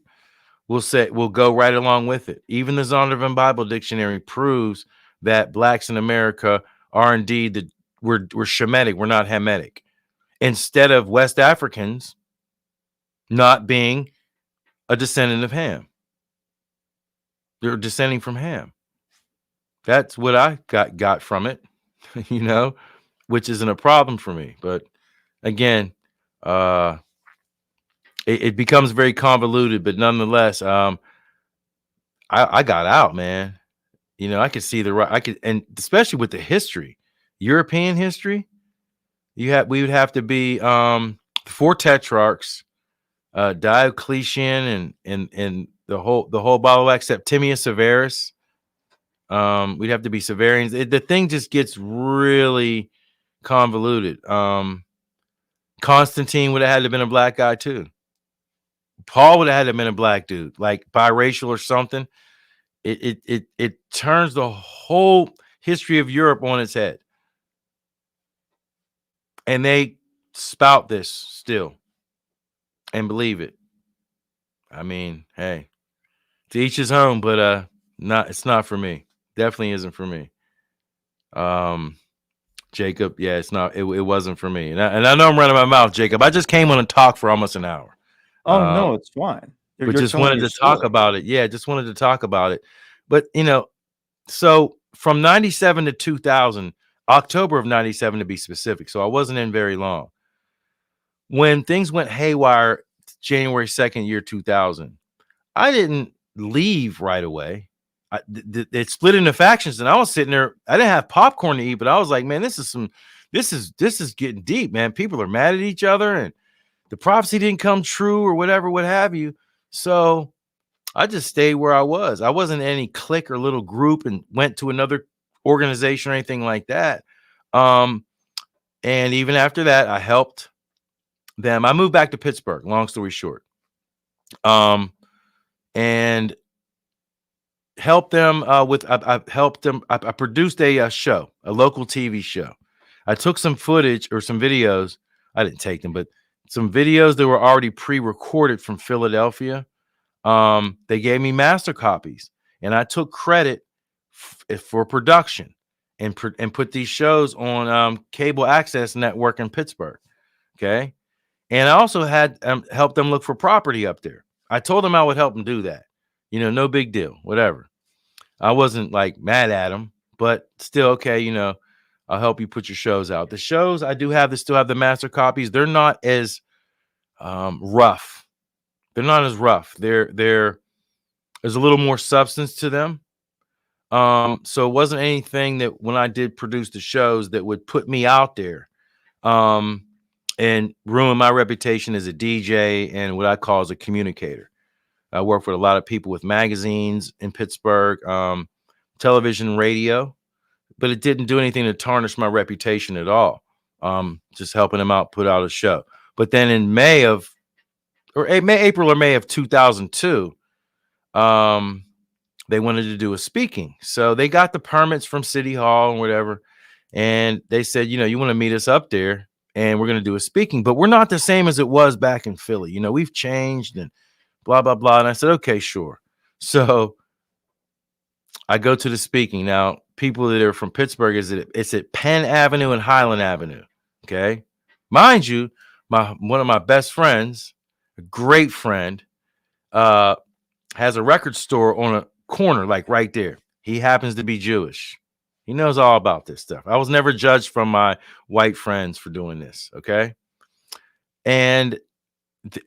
will go right along with it. Even the Zondervan Bible Dictionary proves that blacks in America are indeed we're Shemitic, we're not Hamitic. Instead of West Africans not being a descendant of Ham. They're descending from Ham. That's what I got from it, which isn't a problem for me. But again, it becomes very convoluted, but nonetheless, I got out, man. I could see and especially with the history, European history, we would have to be 4 tetrarchs, Diocletian and the whole ball of wax, Septimius Severus. We'd have to be Severians. The thing just gets really convoluted. Constantine would have had to have been a black guy too. Paul would have had to have been a black dude, like biracial or something. It turns the whole history of Europe on its head. And they spout this still and believe it. I mean, hey, to each his own, but it's not for me. Definitely isn't for me. Jacob, yeah, it wasn't for me. And I know I'm running my mouth, Jacob. I just came on and talked for almost an hour. Oh, no, it's fine. But just wanted to talk about it. Yeah, just wanted to talk about it. But, so from 97 to 2000, October of 97 to be specific, so I wasn't in very long. When things went haywire, January 2nd, year 2000, I didn't leave right away. It split into factions, and I was sitting there. I didn't have popcorn to eat, but I was like, man, this is getting deep, man. People are mad at each other, and the prophecy didn't come true or whatever, what have you. So I just stayed where I was. I wasn't in any clique or little group and went to another organization or anything like that. And even after that, I helped them. I moved back to Pittsburgh, long story short. And helped them I helped them. I produced a show, a local TV show. I took some footage or some videos. I didn't take them, but some videos that were already pre-recorded from Philadelphia. They gave me master copies, and I took credit for production and put these shows on cable access network in Pittsburgh. Okay. And I also had helped them look for property up there. I told them I would help them do that. No big deal, whatever. I wasn't like mad at them, but still, okay, I'll help you put your shows out. The shows I do have, still have the master copies. They're not as rough. They're not as rough. There's a little more substance to them. So it wasn't anything that when I did produce the shows that would put me out there and ruin my reputation as a DJ and what I call as a communicator. I worked with a lot of people with magazines in Pittsburgh, television, radio, but it didn't do anything to tarnish my reputation at all. Just helping them out, put out a show. But then in April or May of 2002, they wanted to do a speaking. So they got the permits from City Hall and whatever. And they said, you want to meet us up there and we're going to do a speaking, but we're not the same as it was back in Philly. We've changed and blah, blah, blah. And I said, okay, sure. So I go to the speaking. Now, people that are from Pittsburgh, it's at Penn Avenue and Highland Avenue. Okay. Mind you, one of my best friends, a great friend, has a record store on a corner, like right there. He happens to be Jewish. He knows all about this stuff. I was never judged from my white friends for doing this. Okay. And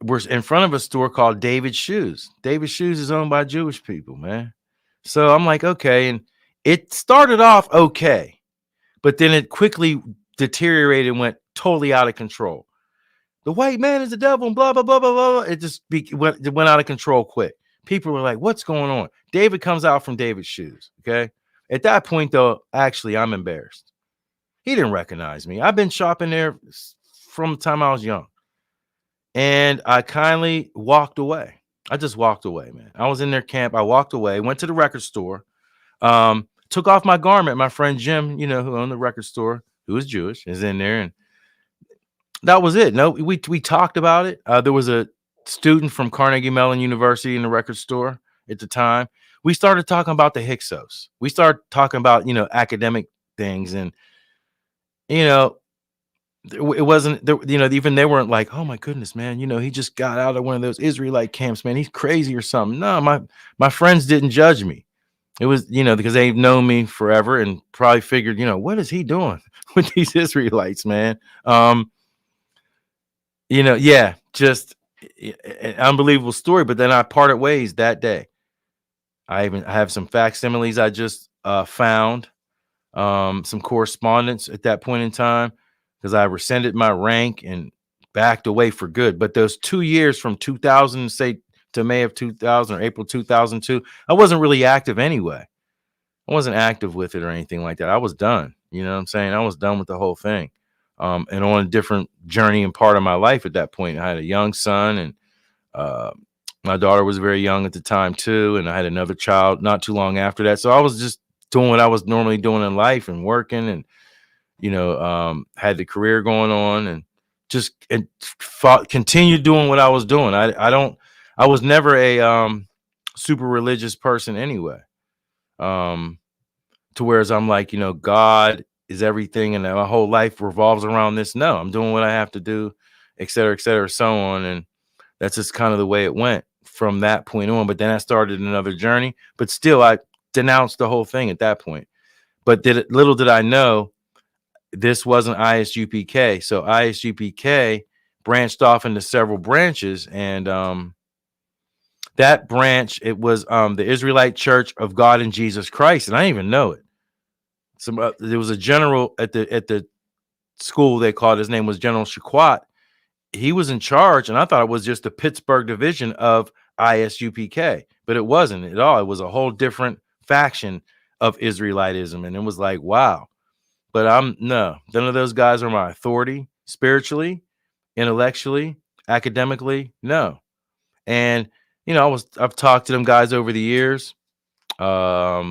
we're in front of a store called David Shoes. David Shoes is owned by Jewish people, man. So I'm like, okay. And it started off okay, but then it quickly deteriorated and went totally out of control. The white man is the devil and blah, blah, blah, blah, blah. It went out of control quick. People were like, what's going on? David comes out from David's Shoes. Okay. At that point, though, actually, I'm embarrassed. He didn't recognize me. I've been shopping there from the time I was young. And I kindly walked away. I just walked away, man. I was in their camp. I walked away, went to the record store, took off my garment. My friend Jim, who owned the record store, who is Jewish, is in there. And that was it. No, we talked about it. There was a student from Carnegie Mellon University in the record store at the time. We started talking about the Hyksos. We started talking about, academic things. And, it wasn't, even they weren't like, oh my goodness, man, he just got out of one of those Israelite camps, man. He's crazy or something. No, my friends didn't judge me. It was, because they've known me forever and probably figured, what is he doing with these Israelites, man? Just an unbelievable story. But then I parted ways that day. I have some facsimiles I just found, some correspondence at that point in time, because I rescinded my rank and backed away for good. But those 2 years from 2000, say, to May of 2000 or April 2002, I wasn't really active anyway. I wasn't active with it or anything like that. I was done. You know what I'm saying? I was done with the whole thing. And on a different journey and part of my life at that point. I had a young son, and my daughter was very young at the time too. And I had another child not too long after that. So I was just doing what I was normally doing in life and working, and, had the career going on, and just continued doing what I was doing. I was never a super religious person anyway. To whereas I'm like, God is everything and my whole life revolves around this. No, I'm doing what I have to do, et cetera, so on. And that's just kind of the way it went from that point on. But then I started another journey, but still I denounced the whole thing at that point. But little did I know, this wasn't ISUPK. So ISUPK branched off into several branches, and that branch, it was the Israelite Church of God in Jesus Christ, and I didn't even know it. There was a general at the school, they called, his name was General Shaquat. He was in charge, and I thought it was just the Pittsburgh division of ISUPK, but it wasn't at all. It was a whole different faction of Israelitism, and it was like, wow. But none of those guys are my authority spiritually, intellectually, academically. No. And, I've talked to them guys over the years. A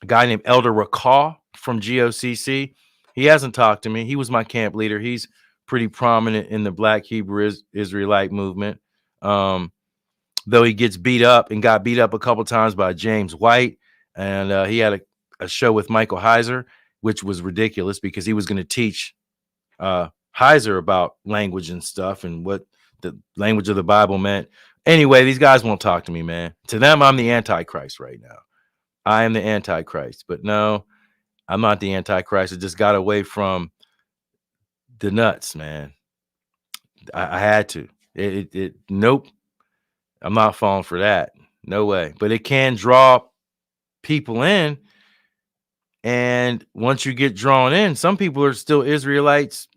guy named Elder Rakah from GOCC. He hasn't talked to me. He was my camp leader. He's pretty prominent in the Black Hebrew Israelite movement. Though he gets beat up and got beat up a couple times by James White. And he had a show with Michael Heiser, which was ridiculous because he was going to teach Heiser about language and stuff and what the language of the Bible meant. Anyway, these guys won't talk to me, man. To them, I'm the Antichrist right now. I am the Antichrist. But no, I'm not the Antichrist. I just got away from the nuts, man. I had to. Nope. I'm not falling for that. No way. But it can draw people in. And once you get drawn in, some people are still Israelites.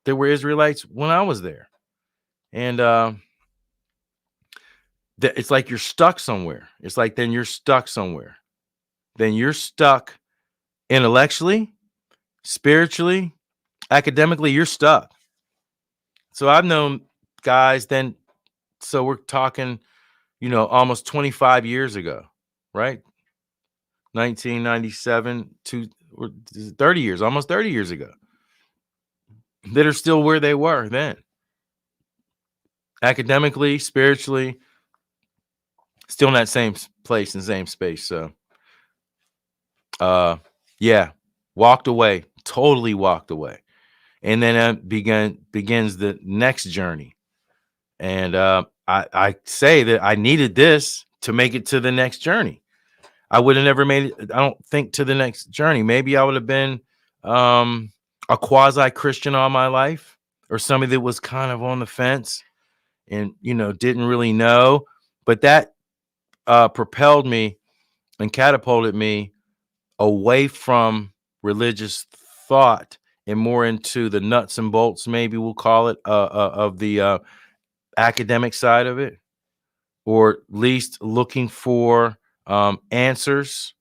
There were Israelites when I was there. And it's like you're stuck somewhere. It's like then you're stuck somewhere. Then you're stuck intellectually, spiritually, academically, you're stuck. So I've known guys then, so we're talking, almost 25 years ago, right? 1997 to 30 years, almost 30 years ago, that are still where they were then. Academically, spiritually, still in that same place and same space. So, yeah, walked away, totally walked away. and then begins the next journey. And I say that I needed this to make it to the next journey. I would have never made it, I don't think, to the next journey. Maybe I would have been a quasi-Christian all my life, or somebody that was kind of on the fence and, didn't really know. But that propelled me and catapulted me away from religious thought and more into the nuts and bolts, maybe we'll call it, of the academic side of it, or at least looking for answers,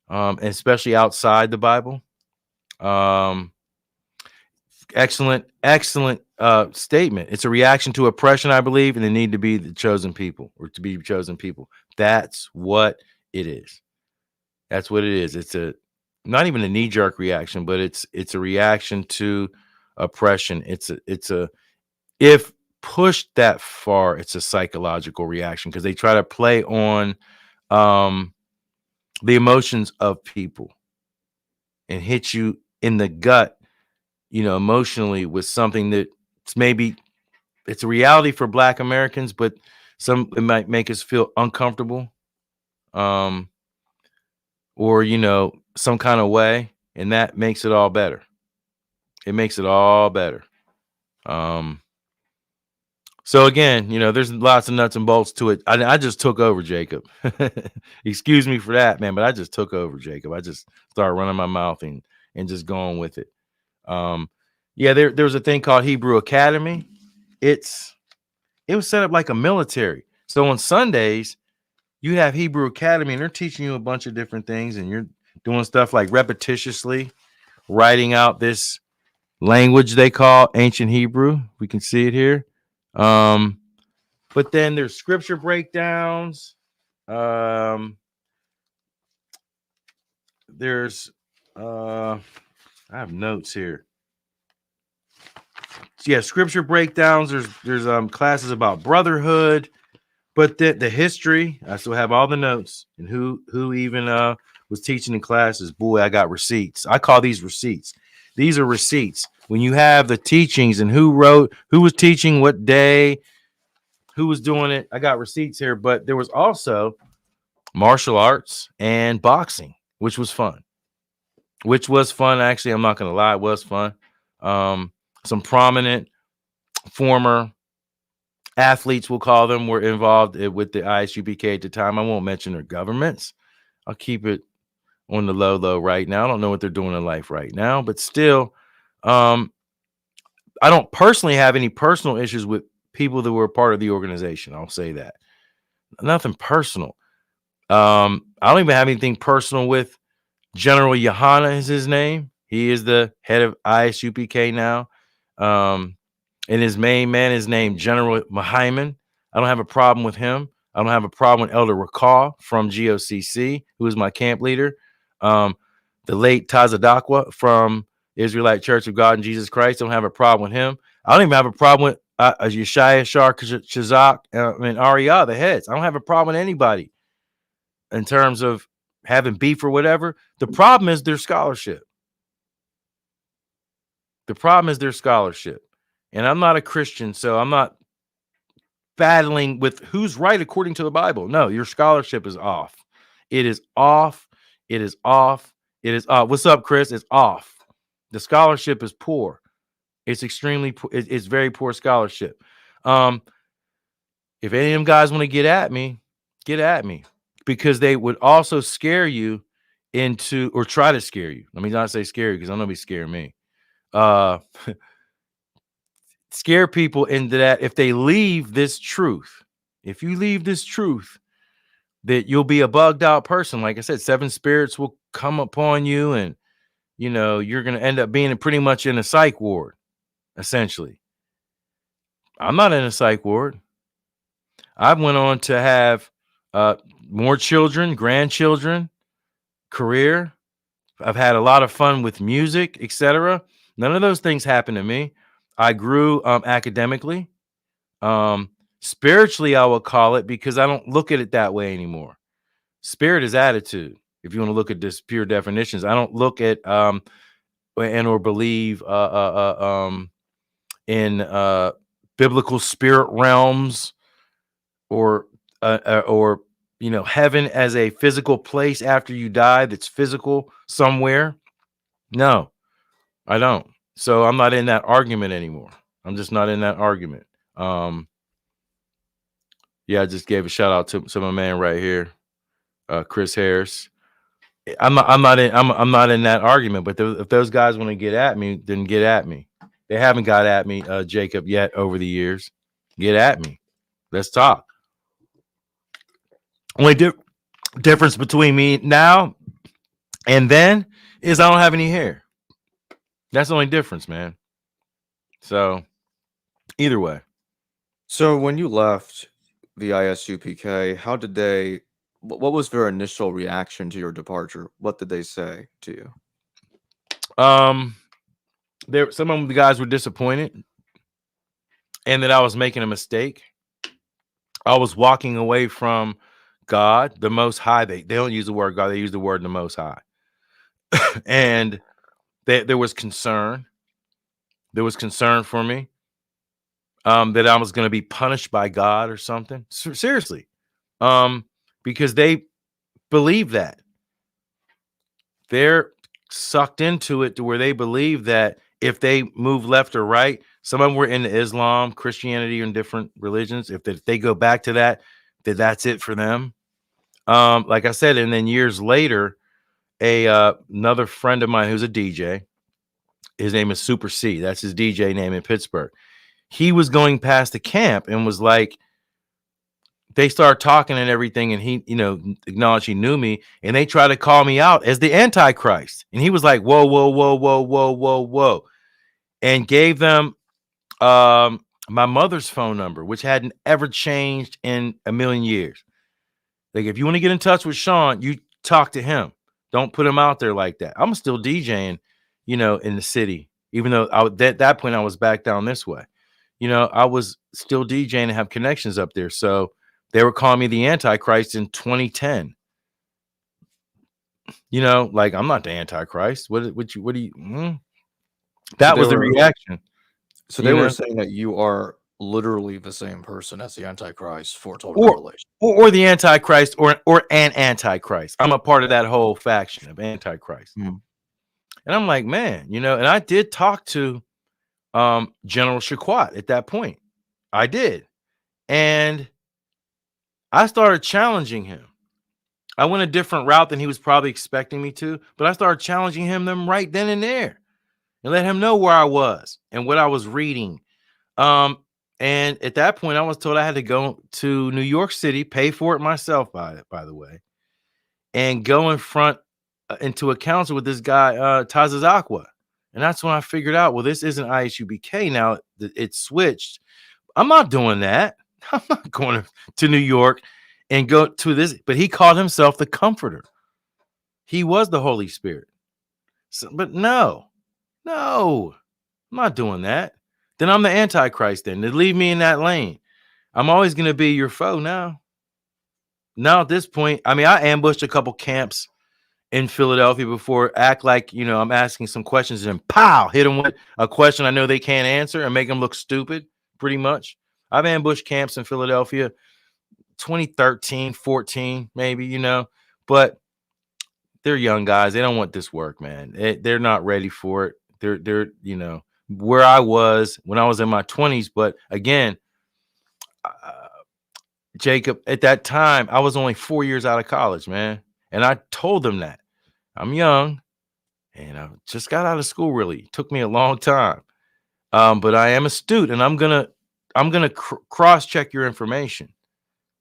especially outside the Bible. Excellent statement. It's a reaction to oppression, I believe, and the need to be the chosen people, or to be chosen people. That's what it is. That's what it is. It's not even a knee-jerk reaction, but it's a reaction to oppression. It's a if pushed that far, it's a psychological reaction, because they try to play on the emotions of people and hit you in the gut, emotionally, with something that maybe it's a reality for Black Americans, but it might make us feel uncomfortable, or some kind of way, and that makes it all better. It makes it all better. So again, there's lots of nuts and bolts to it. I just took over, Jacob. Excuse me for that, man, but I just took over, Jacob. I just started running my mouth and just going with it. Yeah, there's a thing called Hebrew Academy. It was set up like a military. So on Sundays, you have Hebrew Academy, and they're teaching you a bunch of different things, and you're doing stuff like repetitiously writing out this language they call ancient Hebrew. We can see it here. But then there's scripture breakdowns. There's I have notes here. Yeah, scripture breakdowns. There's classes about brotherhood, but the history. I still have all the notes, and who even was teaching in classes. Boy, I got receipts. I call these receipts. These are receipts. When you have the teachings and who wrote, who was teaching, what day, who was doing it, I got receipts here. But there was also martial arts and boxing, which was fun. Actually, I'm not going to lie, it was fun. Some prominent former athletes, we'll call them, were involved with the ISUPK at the time. I won't mention their governments. I'll keep it on the low right now. I don't know what they're doing in life right now, but still, I don't personally have any personal issues with people that were part of the organization. I'll say that. Nothing personal. I don't even have anything personal with General Yohana is his name. He is the head of ISUPK now. And his main man is named General Mahyman. I don't have a problem with him. I don't have a problem with Elder Rakal from GOCC, who is my camp leader. The late Tazadakwa from Israelite Church of God in Jesus Christ. I don't have a problem with him. I don't even have a problem with Yeshaya Shar Chazak and Ariyah, the heads. I don't have a problem with anybody in terms of having beef or whatever. The problem is their scholarship. And I'm not a Christian, so I'm not battling with who's right according to the Bible. No, your scholarship is off. It is off. It is off. It is off. What's up, Chris? It's off. The scholarship is poor. It's extremely poor. It's very poor scholarship. If any of them guys want to get at me, because they would also scare you into, or try to scare you. Let me not say scare you, because I'm gonna be scaring me. Scare people into that if they leave this truth. If you leave this truth, that you'll be a bugged out person. Like I said, 7 spirits will come upon you, and you're gonna end up being pretty much in a psych ward, essentially. I'm not in a psych ward. I went on to have more children, grandchildren, career. I've had a lot of fun with music, etc. None of those things happened to me. I grew academically. Spiritually, I would call it, because I don't look at it that way anymore. Spirit is attitude. If you want to look at this pure definitions, I don't look at and or believe in biblical spirit realms, or heaven as a physical place after you die that's physical somewhere. No, I don't. So I'm not in that argument anymore. I'm just not in that argument. Yeah, I just gave a shout out to my man right here, Chris Harris. I'm not in that argument. But if those guys want to get at me, then get at me. They haven't got at me, Jacob, yet over the years. Get at me. Let's talk. Only difference between me now and then is I don't have any hair. That's the only difference, man. So either way. So when you left the ISUPK, how did they? What was their initial reaction to your departure? What did they say to you? Some of the guys were disappointed, and that I was making a mistake. I was walking away from God, the Most High. They don't use the word God; they use the word the Most High. And there was concern. There was concern for me, that I was going to be punished by God or something. Seriously, because they believe that. They're sucked into it to where they believe that if they move left or right, some of them were into Islam, Christianity, and different religions. If they go back to that, that's it for them. Like I said, and then years later, another friend of mine who's a DJ, his name is Super C. That's his DJ name in Pittsburgh. He was going past the camp and was like, they started talking and everything, and he, acknowledged he knew me, and they tried to call me out as the Antichrist. And he was like, whoa, whoa, whoa, whoa, whoa, whoa, whoa, and gave them my mother's phone number, which hadn't ever changed in a million years. Like, if you want to get in touch with Sean, you talk to him. Don't put him out there like that. I'm still DJing, in the city, even though at that point I was back down this way. I was still DJing and have connections up there. So they were calling me the Antichrist in 2010. Like, I'm not the Antichrist. What do you? That was the reaction. So they were saying that you are literally the same person as the Antichrist for total revelation, or the Antichrist, or an Antichrist. I'm a part of that whole faction of Antichrist. And I'm like, man, and I did talk to General Shaquat at that point. I did. And I started challenging him. I went a different route than he was probably expecting me to, but I started challenging them right then and there, and let him know where I was and what I was reading. And at that point, I was told I had to go to New York City, pay for it myself, by the way, and go in front into a council with this guy, Taz's Aqua. And that's when I figured out, well, this isn't ISUPK now. It's switched. I'm not doing that. I'm not going to New York and go to this. But he called himself the Comforter. He was the Holy Spirit. So, but no, I'm not doing that. Then I'm the Antichrist. Then to leave me in that lane. I'm always going to be your foe now. Now at this point, I ambushed a couple camps in Philadelphia before, act like, I'm asking some questions, and pow, hit them with a question I know they can't answer and make them look stupid, pretty much. I've ambushed camps in Philadelphia 2013, 14, maybe, but they're young guys. They don't want this work, man. They're not ready for it. They're where I was when I was in my 20s. But again, Jacob, at that time, I was only 4 years out of college, man. And I told them that I'm young and I just got out of school. Really, it took me a long time. But I am astute, and I'm gonna cross check your information.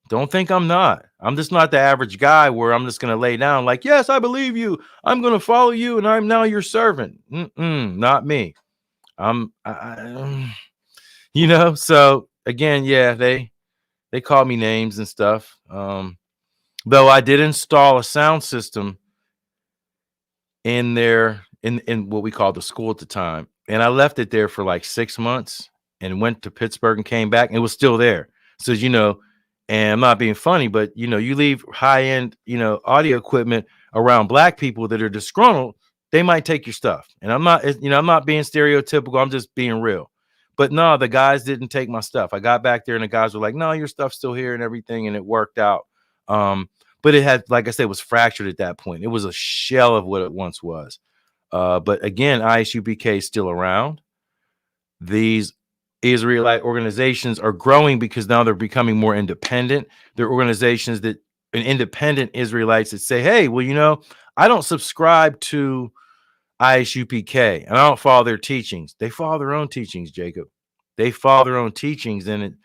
Don't think I'm not. I'm just not the average guy where I'm just gonna lay down like, yes, I believe you. I'm gonna follow you, and I'm now your servant. Not me. So again, yeah, they called me names and stuff. Though I did install a sound system in there in what we called the school at the time. And I left it there for like 6 months and went to Pittsburgh and came back, and it was still there. So, and I'm not being funny, but, you leave high-end, audio equipment around black people that are disgruntled, they might take your stuff. And I'm not, I'm not being stereotypical. I'm just being real. But no, the guys didn't take my stuff. I got back there and the guys were like, no, your stuff's still here and everything. And it worked out. But it had, like I said, was fractured at that point. It was a shell of what it once was. But again, ISUPK is still around. These Israelite organizations are growing because now they're becoming more independent. They're organizations that, and independent Israelites that say, hey, well, I don't subscribe to ISUPK and I don't follow their teachings. They follow their own teachings, Jacob. They follow their own teachings. And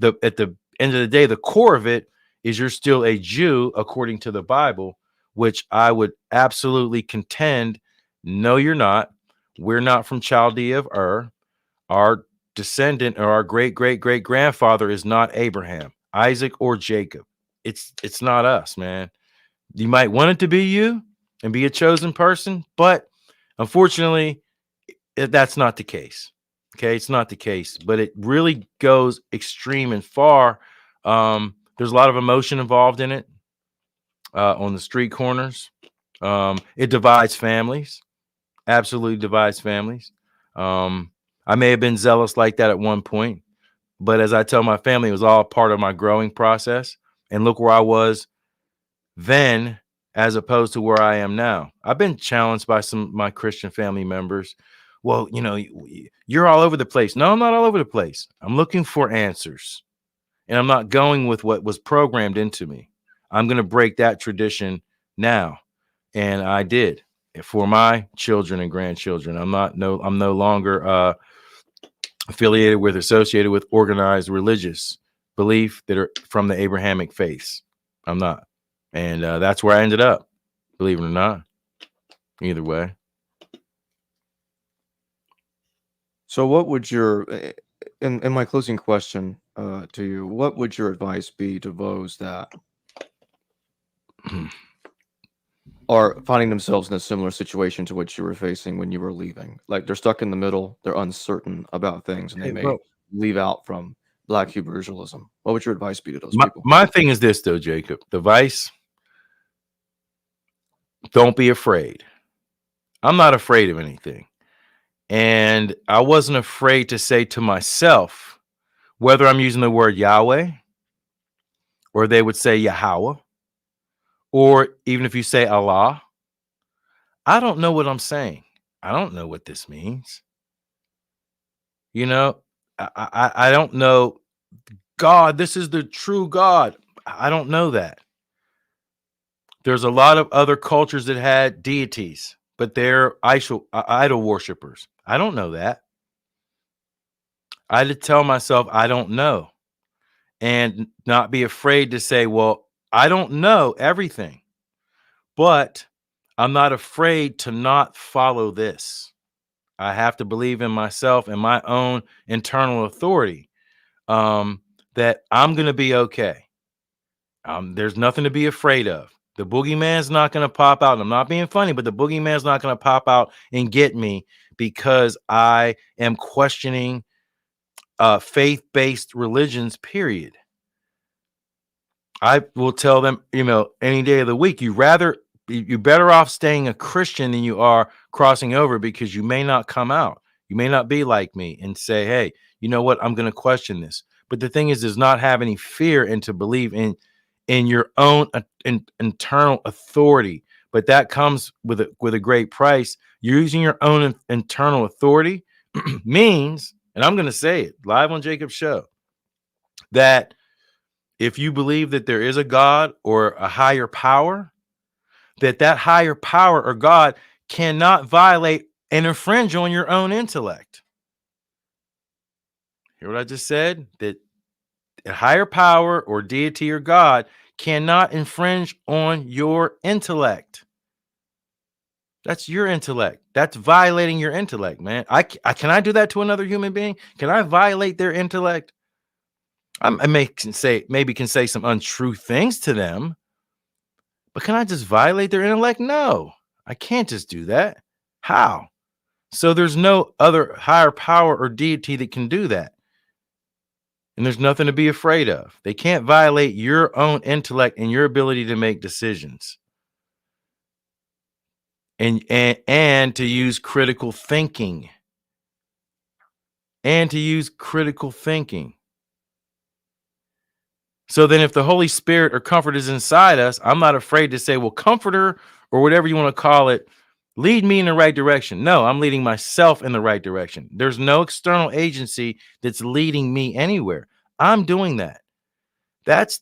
at the end of the day, the core of it is you're still a Jew according to the Bible, which I would absolutely contend. No, you're not. We're not from Chaldea of Ur. Our descendant or our great grandfather is not Abraham, Isaac, or Jacob. It's not us, man. You might want it to be you and be a chosen person, but unfortunately, that's not the case. Okay, it's not the case, but it really goes extreme and far. There's a lot of emotion involved in it on the street corners. It divides families, absolutely divides families. I may have been zealous like that at one point, but as I tell my family, it was all part of my growing process. And look where I was then as opposed to where I am now. I've been challenged by some of my Christian family members. Well, you're all over the place. No, I'm not all over the place. I'm looking for answers. And I'm not going with what was programmed into me. I'm going to break that tradition now. And I did for my children and grandchildren. I'm no longer associated with organized religious belief that are from the Abrahamic faiths. I'm not. And that's where I ended up, believe it or not. Either way. So what would your, in my closing question to you, what would your advice be to those that are finding themselves in a similar situation to what you were facing when you were leaving? Like they're stuck in the middle, they're uncertain about things, and they may leave out from Black Hebrew Israelism. What would your advice be to those people? My thing is this, though, Jacob. The advice, don't be afraid. I'm not afraid of anything. And I wasn't afraid to say to myself, whether I'm using the word Yahweh, or they would say Yahweh, or even if you say Allah, I don't know what I'm saying. I don't know what this means. I don't know. God, this is the true God. I don't know that. There's a lot of other cultures that had deities, but they're idol worshipers. I don't know that. I had to tell myself I don't know and not be afraid to say, well, I don't know everything, but I'm not afraid to not follow this. I have to believe in myself and my own internal authority that I'm going to be okay. There's nothing to be afraid of. The boogeyman's not going to pop out. I'm not being funny, but the boogeyman's not going to pop out and get me because I am questioning faith-based religions, period. I will tell them, any day of the week, you're better off staying a Christian than you are crossing over, because you may not come out. You may not be like me and say, hey, you know what? I'm going to question this. But the thing is not have any fear and to believe in your own internal authority. But that comes with a great price. Using your own internal authority means, and I'm going to say it live on Jacob's show, that if you believe that there is a God or a higher power, that higher power or God cannot violate and infringe on your own intellect. Hear what I just said? That a higher power or deity or God cannot infringe on your intellect. That's your intellect. That's violating your intellect, man. Can I do that to another human being? Can I violate their intellect? I maybe can say some untrue things to them, but can I just violate their intellect? No, I can't just do that. How? So there's no other higher power or deity that can do that. And there's nothing to be afraid of. They can't violate your own intellect and your ability to make decisions. and to use critical thinking. And to use critical thinking. So then if the Holy Spirit or comfort is inside us, I'm not afraid to say, well, comforter or whatever you want to call it, lead me in the right direction. No, I'm leading myself in the right direction. There's no external agency that's leading me anywhere. I'm doing that. That's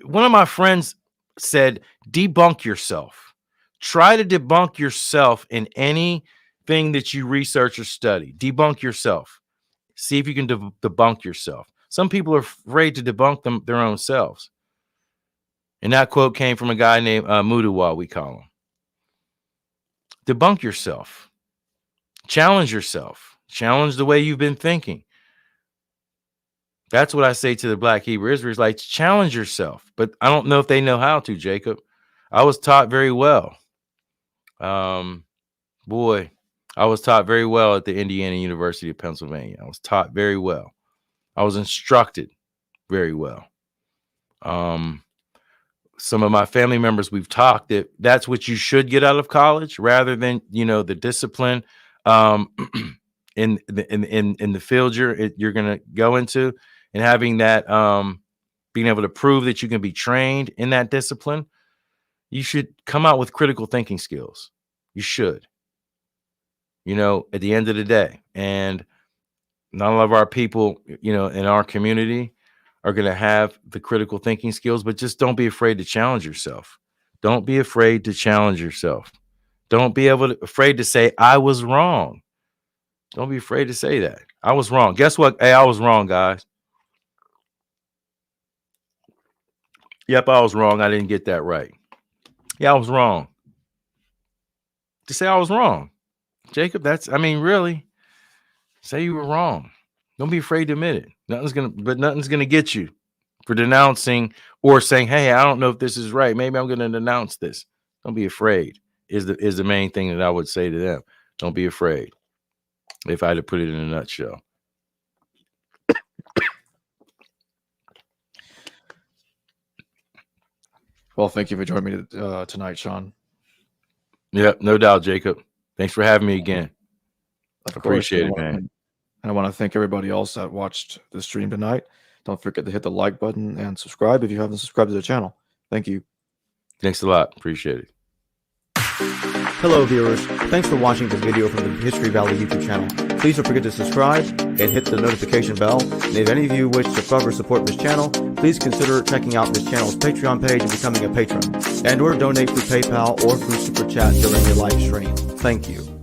one of my friends said, debunk yourself. Try to debunk yourself in anything that you research or study. Debunk yourself. See if you can debunk yourself. Some people are afraid to debunk their own selves. And that quote came from a guy named Mudawa, we call him. Debunk yourself. Challenge yourself. Challenge the way you've been thinking. That's what I say to the Black Hebrew Israelites. Challenge yourself. But I don't know if they know how to, Jacob. I was taught very well. Boy, I was taught very well at the Indiana University of Pennsylvania. I was taught very well. I was instructed very well. Some of my family members, we've talked that that's what you should get out of college rather than, the discipline in the field you're going to go into, and having that being able to prove that you can be trained in that discipline. You should come out with critical thinking skills. You should, at the end of the day. And not all of our people, in our community are going to have the critical thinking skills, but just don't be afraid to challenge yourself. Don't be afraid to challenge yourself. Don't be afraid to say, I was wrong. Don't be afraid to say that. I was wrong. Guess what? Hey, I was wrong, guys. Yep, I was wrong. I didn't get that right. Yeah, I was wrong. Just say I was wrong. Jacob, really, say you were wrong. Don't be afraid to admit it. Nothing's gonna get you for denouncing or saying, hey, I don't know if this is right. Maybe I'm gonna denounce this. Don't be afraid is the main thing that I would say to them. Don't be afraid. If I had to put it in a nutshell. Well, thank you for joining me tonight, Sean. Yeah, no doubt, Jacob. Thanks for having me again. Appreciate it, man. And I want to thank everybody else that watched the stream tonight. Don't forget to hit the like button and subscribe if you haven't subscribed to the channel. Thank you. Thanks a lot. Appreciate it. Hello viewers, thanks for watching this video from the History Valley YouTube channel. Please don't forget to subscribe and hit the notification bell. And if any of you wish to further support this channel, please consider checking out this channel's Patreon page and becoming a patron, and or donate through PayPal or through Super Chat during your live stream. Thank you.